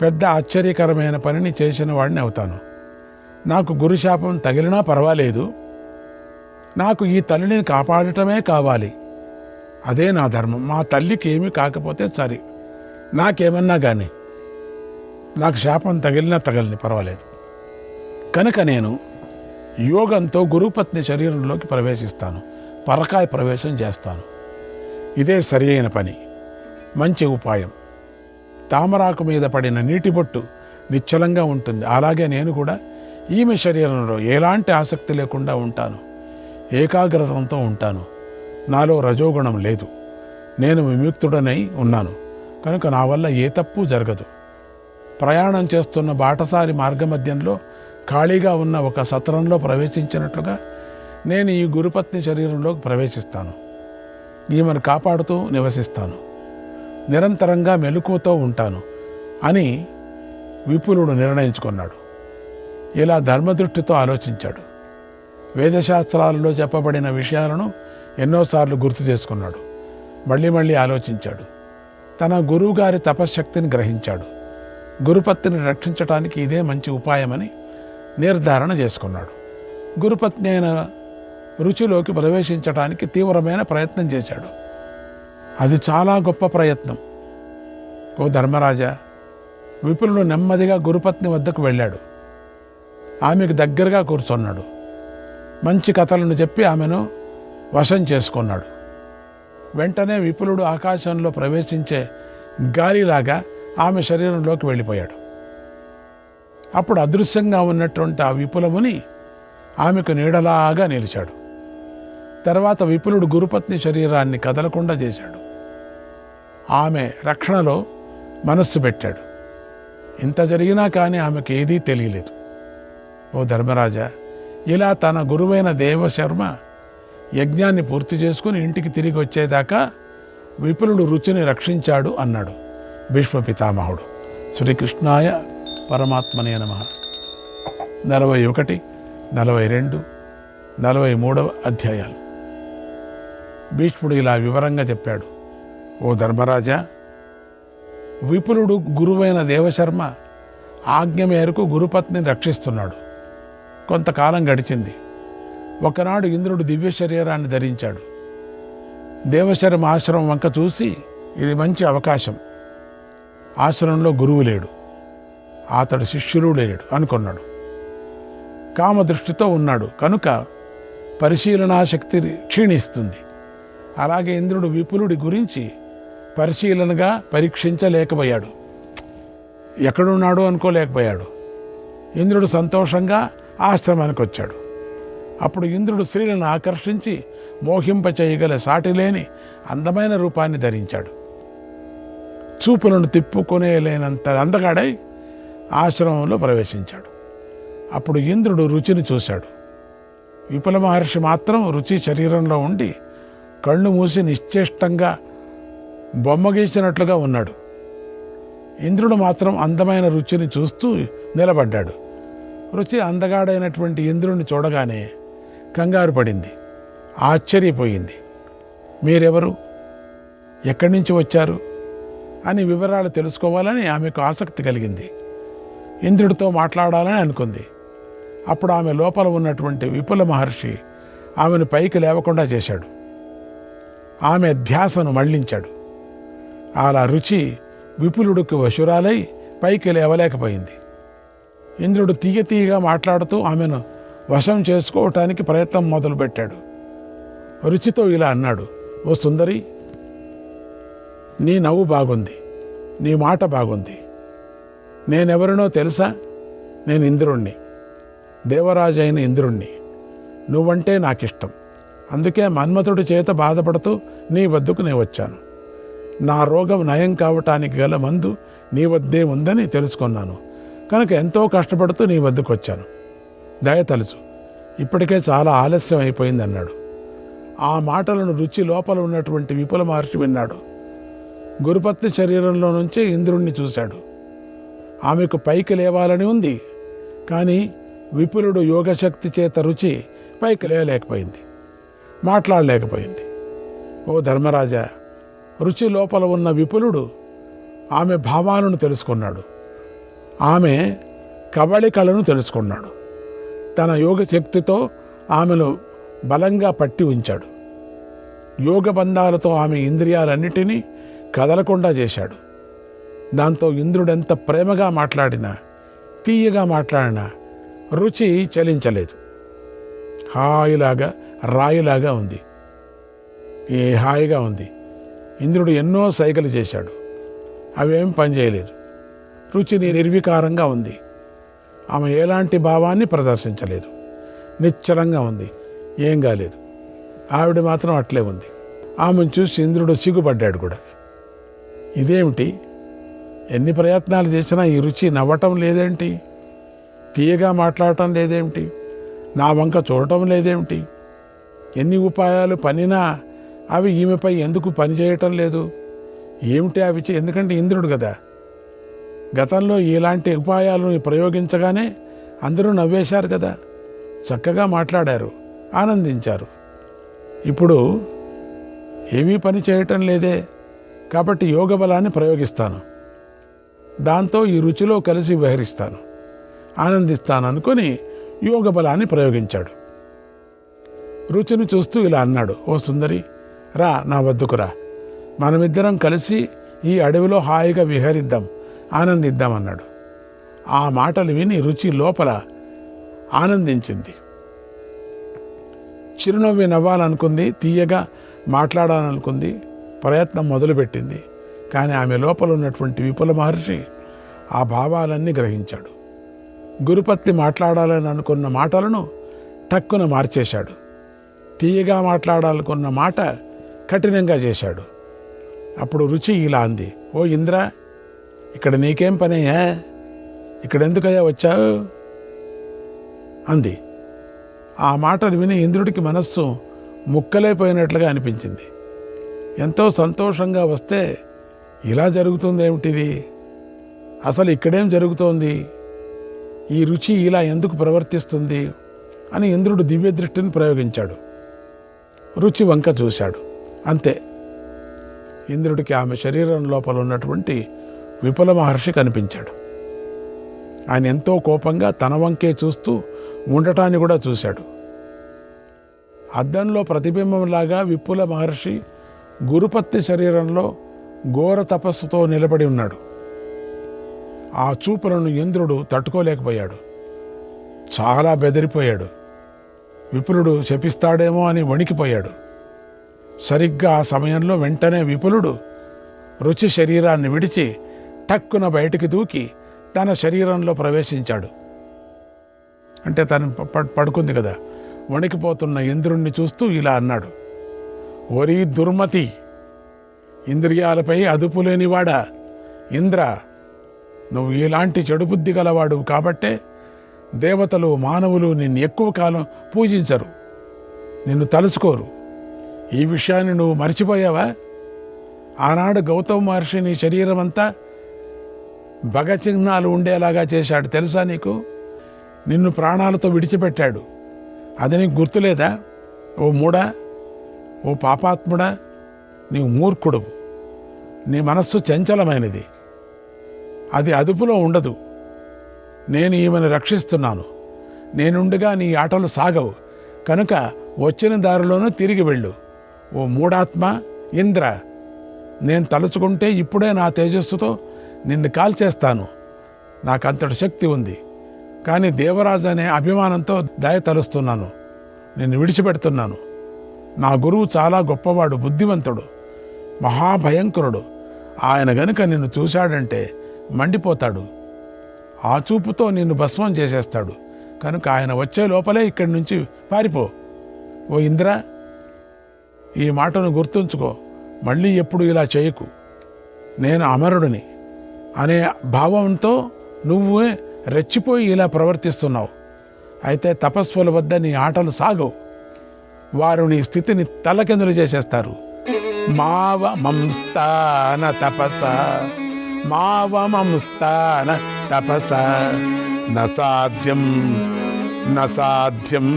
పెద్ద ఆశ్చర్యకరమైన పనిని చేసిన వాడిని అవుతాను. నాకు గురుశాపం తగిలినా పర్వాలేదు, నాకు ఈ తల్లిని కాపాడటమే కావాలి. అదే నా ధర్మం. మా తల్లికి ఏమీ కాకపోతే సరే, నాకేమన్నా కానీ, నాకు శాపం తగిలినా తగలని పర్వాలేదు. కనుక నేను యోగంతో గురుపత్ని శరీరంలోకి ప్రవేశిస్తాను, పరకాయ ప్రవేశం చేస్తాను. ఇదే సరి అయిన పని, మంచి ఉపాయం. తామరాకు మీద పడిన నీటి బొట్టు నిశ్చలంగా ఉంటుంది. అలాగే నేను కూడా ఈమె శరీరంలో ఎలాంటి ఆసక్తి లేకుండా ఉంటాను, ఏకాగ్రతంతో ఉంటాను. నాలో రజోగుణం లేదు, నేను విముక్తుడనై ఉన్నాను. కనుక నా వల్ల ఏ తప్పు జరగదు. ప్రయాణం చేస్తున్న బాటసారి మార్గమధ్యంలో ఖాళీగా ఉన్న ఒక సత్రంలో ప్రవేశించినట్లుగా నేను ఈ గురుపత్ని శరీరంలోకి ప్రవేశిస్తాను. ఈమెను కాపాడుతూ నివసిస్తాను, నిరంతరంగా మెలకువతో ఉంటాను అని విపులుడు నిర్ణయించుకున్నాడు. ఇలా ధర్మదృష్టితో ఆలోచించాడు. వేదశాస్త్రాలలో చెప్పబడిన విషయాలను ఎన్నోసార్లు గుర్తు చేసుకున్నాడు. మళ్ళీ మళ్ళీ ఆలోచించాడు. తన గురువుగారి తపశ్శక్తిని గ్రహించాడు. గురుపత్నిని రక్షించటానికి ఇదే మంచి ఉపాయమని నిర్ధారణ చేసుకున్నాడు. గురుపత్ని అయిన రుచిలోకి ప్రవేశించడానికి తీవ్రమైన ప్రయత్నం చేశాడు. అది చాలా గొప్ప ప్రయత్నం. ఓ ధర్మరాజా, విపులుడు నెమ్మదిగా గురుపత్ని వద్దకు వెళ్ళాడు. ఆమెకు దగ్గరగా కూర్చున్నాడు. మంచి కథలను చెప్పి ఆమెను వశం చేసుకున్నాడు. వెంటనే విపులుడు ఆకాశంలో ప్రవేశించే గాలిలాగా ఆమె శరీరంలోకి వెళ్ళిపోయాడు. అప్పుడు అదృశ్యంగా ఉన్నటువంటి ఆ విపులముని ఆమెకు నీడలాగా నిలిచాడు. తర్వాత విపులుడు గురుపత్ని శరీరాన్ని కదలకుండా చేశాడు. ఆమె రక్షణలో మనస్సు పెట్టాడు. ఇంత జరిగినా కానీ ఆమెకు ఏదీ తెలియలేదు. ఓ ధర్మరాజా, ఇలా తన గురువైన దేవశర్మ యజ్ఞాన్ని పూర్తి చేసుకుని ఇంటికి తిరిగి వచ్చేదాకా విపులుడు రుచిని రక్షించాడు అన్నాడు భీష్మ పితామహుడు. శ్రీకృష్ణాయ పరమాత్మనే నమః. 41, 42, 43 అధ్యాయాలు. భీష్ముడు ఇలా వివరంగా చెప్పాడు. ఓ ధర్మరాజా, విపులుడు గురువైన దేవశర్మ ఆజ్ఞ మేరకు గురుపత్నిని రక్షిస్తున్నాడు. కొంతకాలం గడిచింది. ఒకనాడు ఇంద్రుడు దివ్య శరీరాన్ని ధరించాడు. దేవశర్మ ఆశ్రమం వంక చూసి, ఇది మంచి అవకాశం, ఆశ్రమంలో గురువు లేడు, అతడు శిష్యులు లేడు అనుకున్నాడు. కామదృష్టితో ఉన్నాడు కనుక పరిశీలనాశక్తి క్షీణిస్తుంది. అలాగే ఇంద్రుడు విపులుడి గురించి పరిశీలనగా పరీక్షించలేకపోయాడు. ఎక్కడున్నాడు అనుకోలేకపోయాడు. ఇంద్రుడు సంతోషంగా ఆశ్రమానికి వచ్చాడు. అప్పుడు ఇంద్రుడు స్త్రీలను ఆకర్షించి మోహింపచేయగల సాటిలేని అందమైన రూపాన్ని ధరించాడు. చూపులను తిప్పుకొనేలేనంత అందగాడై ఆశ్రమంలో ప్రవేశించాడు. అప్పుడు ఇంద్రుడు రుచిని చూశాడు. విపుల మహర్షి మాత్రం రుచి శరీరంలో ఉండి కళ్ళు మూసి నిశ్చేష్టంగా బొమ్మగీసినట్లుగా ఉన్నాడు. ఇంద్రుడు మాత్రం అందమైన రుచిని చూస్తూ నిలబడ్డాడు. రుచి అందగాడైనటువంటి ఇంద్రుడిని చూడగానే కంగారు పడింది, ఆశ్చర్యపోయింది. మీరెవరు, ఎక్కడి నుంచి వచ్చారు అని వివరాలు తెలుసుకోవాలని ఆమెకు ఆసక్తి కలిగింది. ఇంద్రుడితో మాట్లాడాలని అనుకుంది. అప్పుడు ఆమె లోపల ఉన్నటువంటి విపుల మహర్షి ఆమెను పైకి లేవకుండా చేశాడు. ఆమె ధ్యాసను మళ్లించాడు. అలా రుచి విపులుడికి వశురాలై పైకి లేవలేకపోయింది. ఇంద్రుడు తీయగా మాట్లాడుతూ ఆమెను వశం చేసుకోవటానికి ప్రయత్నం మొదలుపెట్టాడు. రుచితో ఇలా అన్నాడు, ఓ సుందరి, నీ నవ్వు బాగుంది, నీ మాట బాగుంది. నేనెవరినో తెలుసా? నేను ఇంద్రుణ్ణి, దేవరాజు అయిన ఇంద్రుణ్ణి. నువ్వంటే నాకిష్టం. అందుకే మన్మథుడి చేత బాధపడుతూ నీ వద్దకు నేను వచ్చాను. నా రోగం నయం కావటానికి గల మందు నీ వద్దే ఉందని తెలుసుకున్నాను కనుక ఎంతో కష్టపడుతూ నీ వద్దకు వచ్చాను. దయతలుచు, ఇప్పటికే చాలా ఆలస్యం అయిపోయింది అన్నాడు. ఆ మాటలను రుచి లోపల ఉన్నటువంటి విపుల మహర్షి విన్నాడు. గురుపత్ని శరీరంలో నుంచే ఇంద్రుణ్ణి చూశాడు. ఆమెకు పైకి లేవాలని ఉంది, కానీ విపులుడు యోగశక్తి చేత రుచి పైకి లేవలేకపోయింది, మాట్లాడలేకపోయింది. ఓ ధర్మరాజా, రుచి లోపల ఉన్న విపులుడు ఆమె భావాలను తెలుసుకున్నాడు. ఆమె కవళికలను తెలుసుకున్నాడు. తన యోగ శక్తితో ఆమెను బలంగా పట్టి ఉంచాడు. యోగ బంధాలతో ఆమె ఇంద్రియాలన్నిటినీ కదలకుండా చేశాడు. దాంతో ఇంద్రుడెంత ప్రేమగా మాట్లాడినా, తీయగా మాట్లాడినా రుచి చలించలేదు. హాయిలాగా, రాయిలాగా ఉంది. హాయిగా ఉంది. ఇంద్రుడు ఎన్నో సైగలు చేశాడు, అవేం పనిచేయలేదు. రుచి నిర్వికారంగా ఉంది. ఆమె ఎలాంటి భావాన్ని ప్రదర్శించలేదు, నిశ్చలంగా ఉంది, ఏం కాలేదు. ఆవిడ మాత్రం అట్లే ఉంది. ఆమెను చూసి ఇంద్రుడు సిగ్గుపడ్డాడు కూడా. ఇదేమిటి, ఎన్ని ప్రయత్నాలు చేసినా ఈ రుచి నవ్వటం లేదేమిటి, తీయగా మాట్లాడటం లేదేమిటి, నా వంక చూడటం లేదేమిటి, ఎన్ని ఉపాయాలు పనినా అవి ఈమెపై ఎందుకు పనిచేయటం లేదు, ఏమిటి అవి? ఎందుకంటే ఇంద్రుడు కదా. గతంలో ఇలాంటి ఉపాయాలను ప్రయోగించగానే అందరూ నవ్వేశారు కదా, చక్కగా మాట్లాడారు, ఆనందించారు. ఇప్పుడు ఏమీ పని చేయటం లేదే, కాబట్టి యోగ బలాన్ని ప్రయోగిస్తాను, దాంతో ఈ రుచిలో కలిసి విహరిస్తాను, ఆనందిస్తాను అనుకొని యోగ బలాన్ని ప్రయోగించాడు. రుచిని చూస్తూ ఇలా అన్నాడు, ఓ సుందరి, రా నా వద్దకు రా, మనమిద్దరం కలిసి ఈ అడవిలో హాయిగా విహరిద్దాం, ఆనందిద్దాం అన్నాడు. ఆ మాటలు విని రుచి లోపల ఆనందించింది. చిరునవ్వి నవ్వాలనుకుంది, తీయగా మాట్లాడాలనుకుంది, ప్రయత్నం మొదలుపెట్టింది. కానీ ఆమె లోపల ఉన్నటువంటి విపుల మహర్షి ఆ భావాలన్నీ గ్రహించాడు. గురుపత్ని మాట్లాడాలని అనుకున్న మాటలను టక్కున మార్చేశాడు. తీయగా మాట్లాడాలనుకున్న మాట కఠినంగా చేశాడు. అప్పుడు రుచి ఇలా అంది, ఓ ఇంద్ర, ఇక్కడ నీకేం పనయ్యా, ఇక్కడెందుకయ్యా వచ్చావు అంది. ఆ మాటలు విని ఇంద్రుడికి మనస్సు ముక్కలైపోయినట్లుగా అనిపించింది. ఎంతో సంతోషంగా వస్తే ఇలా జరుగుతుందేమిటిది, అసలు ఇక్కడేం జరుగుతోంది, ఈ రుచి ఇలా ఎందుకు ప్రవర్తిస్తుంది అని ఇంద్రుడు దివ్య దృష్టిని ప్రయోగించాడు. రుచి వంక చూశాడు, అంతే. ఇంద్రుడికి ఆమె శరీరం లోపల ఉన్నటువంటి విపుల మహర్షి కనిపించాడు. ఆయన ఎంతో కోపంగా తన వంకే చూస్తూ ఉండటాన్ని కూడా చూశాడు. అద్దంలో ప్రతిబింబంలాగా విపుల మహర్షి గురుపత్ని శరీరంలో ఘోర తపస్సుతో నిలబడి ఉన్నాడు. ఆ చూపులను ఇంద్రుడు తట్టుకోలేకపోయాడు. చాలా బెదిరిపోయాడు. విపులుడు శపిస్తాడేమో అని వణికిపోయాడు. సరిగ్గా ఆ సమయంలో వెంటనే విపులుడు రుచి శరీరాన్ని విడిచి టక్కున బయటికి దూకి తన శరీరంలో ప్రవేశించాడు. అంటే తను పడుకుంది కదా, వణికిపోతున్న ఇంద్రుణ్ణి చూస్తూ ఇలా అన్నాడు, ఓరీ దుర్మతి, ఇంద్రియాలపై అదుపు లేనివాడా, ఇంద్ర, నువ్వు ఇలాంటి చెడు బుద్ధి గలవాడు కాబట్టే దేవతలు మానవులు నిన్ను ఎక్కువ కాలం పూజించరు, నిన్ను తలుచుకోరు. ఈ విషయాన్ని నువ్వు మర్చిపోయావా? ఆనాడు గౌతమ మహర్షి నీ శరీరం అంతా భగచిహ్నాలు ఉండేలాగా చేశాడు తెలుసా నీకు? నిన్ను ప్రాణాలతో విడిచిపెట్టాడు. అది నీకు గుర్తులేదా? ఓ మూడా, ఓ పాపాత్ముడా, నీవు మూర్ఖుడువు. నీ మనస్సు చంచలమైనది, అది అదుపులో ఉండదు. నేను ఈమెను రక్షిస్తున్నాను, నేనుండగా నీ ఆటలు సాగవు, కనుక వచ్చిన దారిలోనూ తిరిగి వెళ్ళు. ఓ మూడాత్మ ఇంద్ర, నేను తలుచుకుంటే ఇప్పుడే నా తేజస్సుతో నిన్ను కాల్చేస్తాను. నాకంతటి శక్తి ఉంది. కానీ దేవరాజు అనే అభిమానంతో దయ తలుస్తున్నాను, నిన్ను విడిచిపెడుతున్నాను. నా గురువు చాలా గొప్పవాడు, బుద్ధివంతుడు, మహాభయంకరుడు. ఆయన గనుక నిన్ను చూశాడంటే మండిపోతాడు, ఆ చూపుతో నిన్ను భస్మం చేసేస్తాడు. కనుక ఆయన వచ్చే లోపలే ఇక్కడి నుంచి పారిపో. ఓ ఇంద్ర, ఈ మాటను గుర్తుంచుకో, మళ్ళీ ఎప్పుడు ఇలా చేయకు. నేను అమరుడిని అనే భావంతో నువ్వే రెచ్చిపోయి ఇలా ప్రవర్తిస్తున్నావు. అయితే తపస్సుల వద్ద నీ ఆటలు సాగవు, వారు నీ స్థితిని తలకిందులు చేసేస్తారు. మావ మంస్తాన తపస, మావ మంస్తాన తపస, నసాధ్యం నసాధ్యం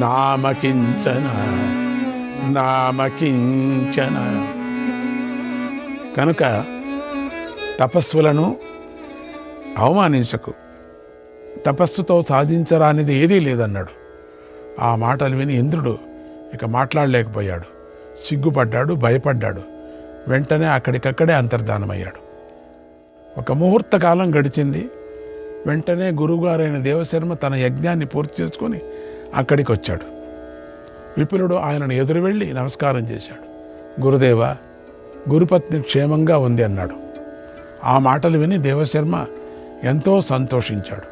నామకించన నామకించన. కనుక తపస్సులను అవమానించకు, తపస్సుతో సాధించరానిది ఏదీ లేదన్నాడు. ఆ మాటలు విని ఇంద్రుడు ఇక మాట్లాడలేకపోయాడు, సిగ్గుపడ్డాడు, భయపడ్డాడు. వెంటనే అక్కడికక్కడే అంతర్ధానమయ్యాడు. ఒక ముహూర్త కాలం గడిచింది. వెంటనే గురువుగారైన దేవశర్మ తన యజ్ఞాన్ని పూర్తి చేసుకొని అక్కడికి వచ్చాడు. విపులుడు ఆయనను ఎదురు వెళ్ళి నమస్కారం చేశాడు. గురుదేవ, గురుపత్ని క్షేమంగా ఉంది అన్నాడు. ఆ మాటలు విని దేవశర్మ ఎంతో సంతోషించాడు.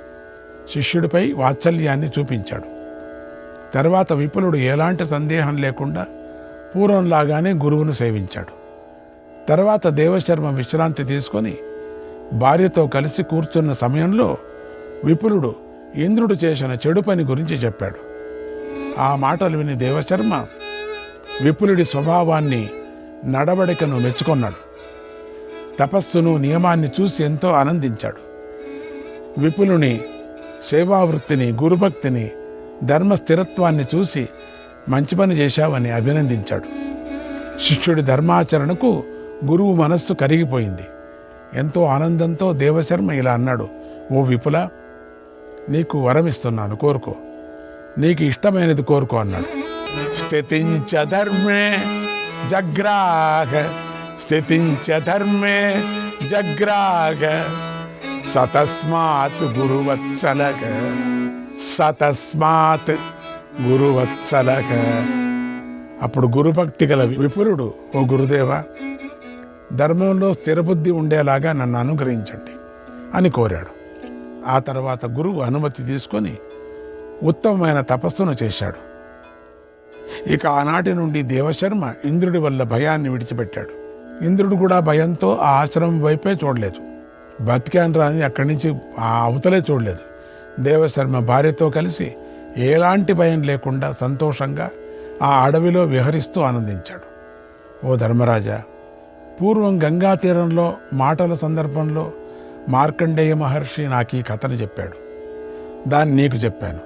శిష్యుడిపై వాత్సల్యాన్ని చూపించాడు. తర్వాత విపులుడు ఎలాంటి సందేహం లేకుండా పూర్వంలాగానే గురువును సేవించాడు. తర్వాత దేవశర్మ విశ్రాంతి తీసుకొని భార్యతో కలిసి కూర్చున్న సమయంలో విపులుడు ఇంద్రుడు చేసిన చెడు పని గురించి చెప్పాడు. ఆ మాటలు విని దేవశర్మ విపులుడి స్వభావాన్ని, నడవడికను మెచ్చుకొన్నాడు. తపస్సును, నియమాన్ని చూసి ఎంతో ఆనందించాడు. విపులుని సేవావృత్తిని, గురుభక్తిని, ధర్మ స్థిరత్వాన్ని చూసి మంచి పని చేశావని అభినందించాడు. శిష్యుడి ధర్మాచరణకు గురువు మనస్సు కరిగిపోయింది. ఎంతో ఆనందంతో దేవశర్మ ఇలా అన్నాడు. ఓ విపుల, నీకు వరమిస్తున్నాను, కోరుకో, నీకు ఇష్టమైనది కోరుకో అన్నాడు. స్థితించ ధర్మే జగ్రాహ, స్థితించ ధర్మే జగ్రాహ, సతస్మాత్ గురువత్సలక, సతస్మాత్ గురువత్సలక. అప్పుడు గురుభక్తి గల విపులుడు, ఓ గురుదేవ, ధర్మంలో స్థిరబుద్ధి ఉండేలాగా నన్ను అనుగ్రహించండి అని కోరాడు. ఆ తర్వాత గురువు అనుమతి తీసుకొని ఉత్తమమైన తపస్సును చేశాడు. ఇక ఆనాటి నుండి దేవశర్మ ఇంద్రుడి వల్ల భయాన్ని విడిచిపెట్టాడు. ఇంద్రుడు కూడా భయంతో ఆ ఆశ్రమం వైపే చూడలేదు. బతికాను రాని అక్కడి నుంచి ఆ అవతలే చూడలేదు. దేవశర్మ భార్యతో కలిసి ఎలాంటి భయం లేకుండా సంతోషంగా ఆ అడవిలో విహరిస్తూ ఆనందించాడు. ఓ ధర్మరాజా, పూర్వం గంగా తీరంలో మాటల సందర్భంలో మార్కండేయ మహర్షి నాకు ఈ కథను చెప్పాడు. దాన్ని నీకు చెప్పాను.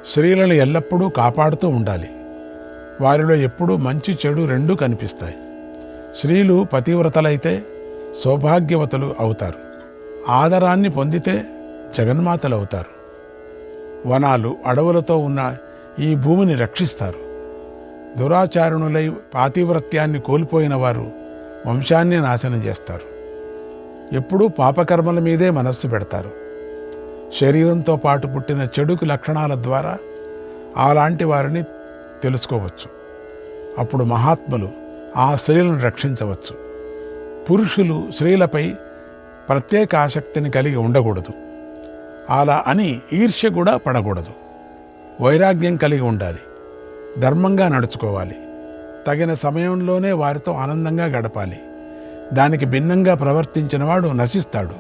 స్త్రీలను ఎల్లప్పుడూ కాపాడుతూ ఉండాలి. వారిలో ఎప్పుడూ మంచి చెడు రెండూ కనిపిస్తాయి. స్త్రీలు పతివ్రతలైతే సౌభాగ్యవతులు అవుతారు. ఆదరాన్ని పొందితే జగన్మాతలు అవుతారు. వనాలు, అడవులతో ఉన్న ఈ భూమిని రక్షిస్తారు. దురాచారుణులై పాతివ్రత్యాన్ని కోల్పోయిన వారు వంశాన్ని నాశనం చేస్తారు. ఎప్పుడూ పాపకర్మల మీదే మనస్సు పెడతారు. శరీరంతో పాటు పుట్టిన చెడుకు లక్షణాల ద్వారా అలాంటి వారిని తెలుసుకోవచ్చు. అప్పుడు మహాత్ములు ఆ స్త్రీలను రక్షించవచ్చు. పురుషులు స్త్రీలపై ప్రత్యేక ఆసక్తిని కలిగి ఉండకూడదు. అలా అని ఈర్ష్య కూడా పడకూడదు. వైరాగ్యం కలిగి ఉండాలి. ధర్మంగా నడుచుకోవాలి. తగిన సమయంలోనే వారితో ఆనందంగా గడపాలి. దానికి భిన్నంగా ప్రవర్తించిన వాడు నశిస్తాడు.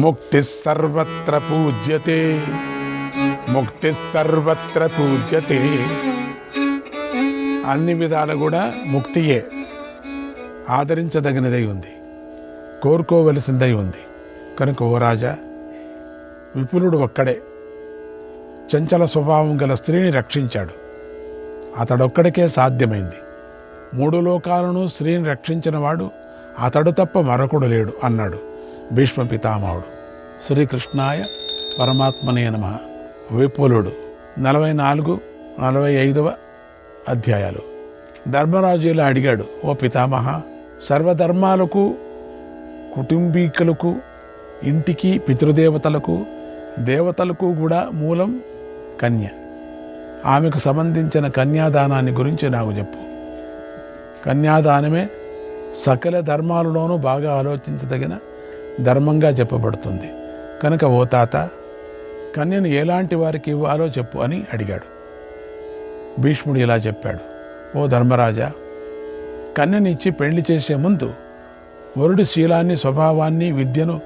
ముక్తి సర్వత్ర పూజ్యతే, ముక్తి సర్వత్ర పూజ్యతే. అన్ని విధాలు కూడా ముక్తియే, ఆదరించదగినదై ఉంది, కోరుకోవలసిందై ఉంది. కనుక ఓ రాజా, విపులుడు ఒక్కడే, చంచల స్వభావం గల స్త్రీని రక్షించాడు. అతడొక్కడికే సాధ్యమైంది. 3 లోకాలను స్త్రీని రక్షించిన వాడు అతడు తప్ప మరొకడు లేడు అన్నాడు భీష్మ పితామహుడు. శ్రీకృష్ణాయ పరమాత్మనే నమః. విపులుడు 44-45 అధ్యాయాలు. ధర్మరాజు ఇలా అడిగాడు, ఓ పితామహ, సర్వధర్మాలకు, కుటుంబీకులకు, ఇంటికి, పితృదేవతలకు, దేవతలకు కూడా మూలం కన్య. ఆమెకు సంబంధించిన కన్యాదానాన్ని గురించి నాకు చెప్పు. కన్యాదానమే సకల ధర్మాలలోనూ బాగా ఆలోచించదగిన ధర్మంగా చెప్పబడుతుంది కనుక ఓ తాత, కన్యను ఎలాంటి వారికి ఇవ్వాలో చెప్పు అని అడిగాడు. భీష్ముడు ఇలా చెప్పాడు, ఓ ధర్మరాజా, కన్యనిచ్చి పెళ్లి చేసే ముందు వరుడి శీలాన్ని, స్వభావాన్ని, విద్యను,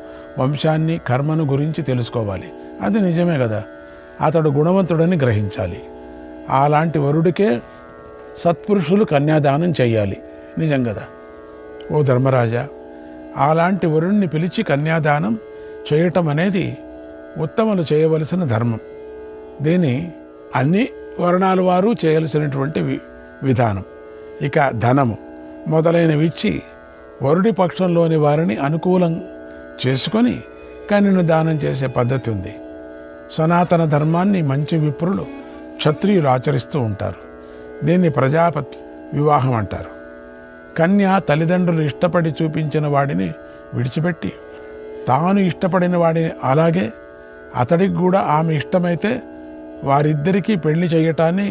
వంశాన్ని, కర్మను గురించి తెలుసుకోవాలి. అది నిజమే కదా. అతడు గుణవంతుడని గ్రహించాలి. అలాంటి వరుడికే సత్పురుషులు కన్యాదానం చెయ్యాలి. నిజం కదా. ఓ ధర్మరాజా, అలాంటి వరుణ్ణి పిలిచి కన్యాదానం చేయటం అనేది ఉత్తములు చేయవలసిన ధర్మం. దీన్ని అన్ని వర్ణాల వారు చేయాల్సినటువంటి విధానం. ఇక ధనము మొదలైనవి ఇచ్చి వరుడి పక్షంలోని వారిని అనుకూలం చేసుకొని కన్యను దానం చేసే పద్ధతి ఉంది. సనాతన ధర్మాన్ని మంచి విప్రులు, క్షత్రియులు ఆచరిస్తూ ఉంటారు. దీన్ని ప్రజాపతి వివాహం అంటారు. కన్య తల్లిదండ్రులు ఇష్టపడి చూపించిన వాడిని విడిచిపెట్టి తాను ఇష్టపడిన వాడిని, అలాగే అతడికి కూడా ఆమె ఇష్టమైతే వారిద్దరికీ పెళ్లి చేయటాన్ని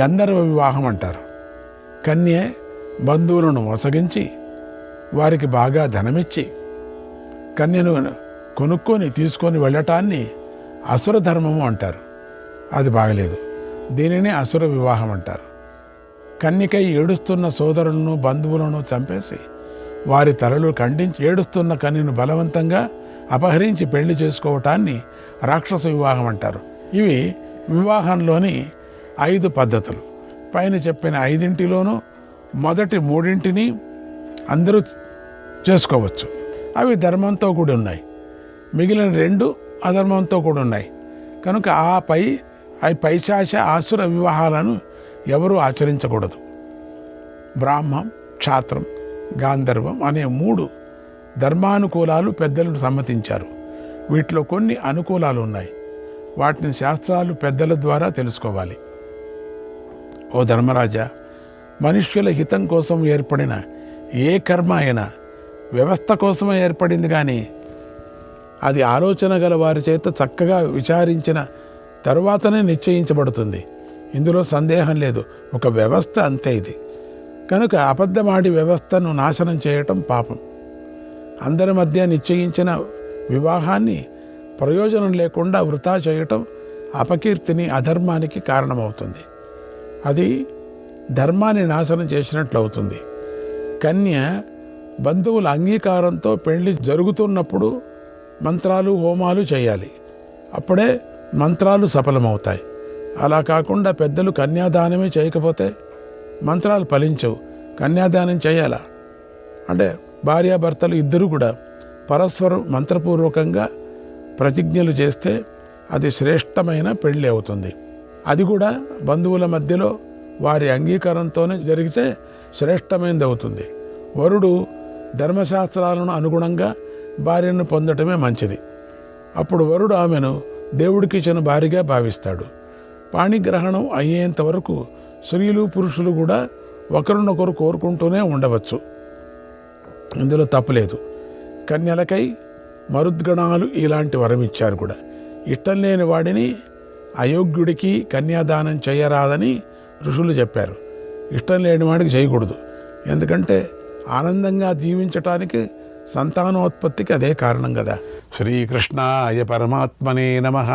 గంధర్వ వివాహం అంటారు. కన్యే బంధువులను మోసగించి వారికి బాగా ధనమిచ్చి కన్యను కొనుక్కొని తీసుకొని వెళ్ళటాన్ని అసుర ధర్మము అంటారు. అది బాగలేదు. దీనినే అసుర వివాహం అంటారు. కన్యకై ఏడుస్తున్న సోదరులను, బంధువులను చంపేసి వారి తలలు ఖండించి ఏడుస్తున్న కన్యను బలవంతంగా అపహరించి పెళ్లి చేసుకోవటాన్ని రాక్షస వివాహం అంటారు. ఇవి వివాహంలోని 5 పద్ధతులు. పైన చెప్పిన 5 మొదటి 3 అందరూ చేసుకోవచ్చు. అవి ధర్మంతో కూడి ఉన్నాయి. మిగిలిన 2 అధర్మంతో కూడి ఉన్నాయి. కనుక పైశాచ ఆసుర వివాహాలను ఎవరూ ఆచరించకూడదు. బ్రాహ్మం, క్షాత్రం, గాంధర్వం అనే 3 ధర్మానుకూలాలు పెద్దలు సమ్మతించారు. వీటిలో కొన్ని అనుకూలాలు ఉన్నాయి. వాటిని శాస్త్రాలు పెద్దల ద్వారా తెలుసుకోవాలి. ఓ ధర్మరాజా, మనుష్యుల హితం కోసం ఏర్పడిన ఏ కర్మ అయినా వ్యవస్థ కోసమే ఏర్పడింది, కానీ అది ఆలోచన గల వారి చేత చక్కగా విచారించిన తరువాతనే నిశ్చయించబడుతుంది. ఇందులో సందేహం లేదు. ఒక వ్యవస్థ అంతే ఇది. కనుక అబద్ధమాడి వ్యవస్థను నాశనం చేయటం పాపం. అందరి మధ్య నిశ్చయించిన వివాహాన్ని ప్రయోజనం లేకుండా వృథా చేయటం అపకీర్తిని, అధర్మానికి కారణమవుతుంది. అది ధర్మాన్ని నాశనం చేసినట్లు అవుతుంది. కన్య బంధువుల అంగీకారంతో పెళ్లి జరుగుతున్నప్పుడు మంత్రాలు, హోమాలు చేయాలి. అప్పుడే మంత్రాలు సఫలమవుతాయి. అలా కాకుండా పెద్దలు కన్యాదానమే చేయకపోతే మంత్రాలు ఫలించవు. కన్యాదానం చేయాలా అంటే భార్యాభర్తలు ఇద్దరు కూడా పరస్పరం మంత్రపూర్వకంగా ప్రతిజ్ఞలు చేస్తే అది శ్రేష్టమైన పెళ్ళి అవుతుంది. అది కూడా బంధువుల మధ్యలో వారి అంగీకారంతోనే జరిగితే శ్రేష్టమైనది అవుతుంది. వరుడు ధర్మశాస్త్రాలను అనుగుణంగా భార్యను పొందటమే మంచిది. అప్పుడు వరుడు ఆమెను దేవుడికి ఇచ్చిన భార్యగా భావిస్తాడు. పాణిగ్రహణం అయ్యేంత వరకు స్త్రీలు, పురుషులు కూడా ఒకరినొకరు కోరుకుంటూనే ఉండవచ్చు. ఇందులో తప్పులేదు. కన్యలకై మరుద్గణాలు ఇలాంటి వరం ఇచ్చారు కూడా. ఇష్టం లేని వాడిని అయోగ్యుడికి కన్యాదానం చేయరాదని ఋషులు చెప్పారు. ఇష్టం లేని వాడికి చేయకూడదు. ఎందుకంటే ఆనందంగా జీవించటానికి, సంతానోత్పత్తికి అదే కారణం కదా. శ్రీకృష్ణాయ పరమాత్మనే నమః.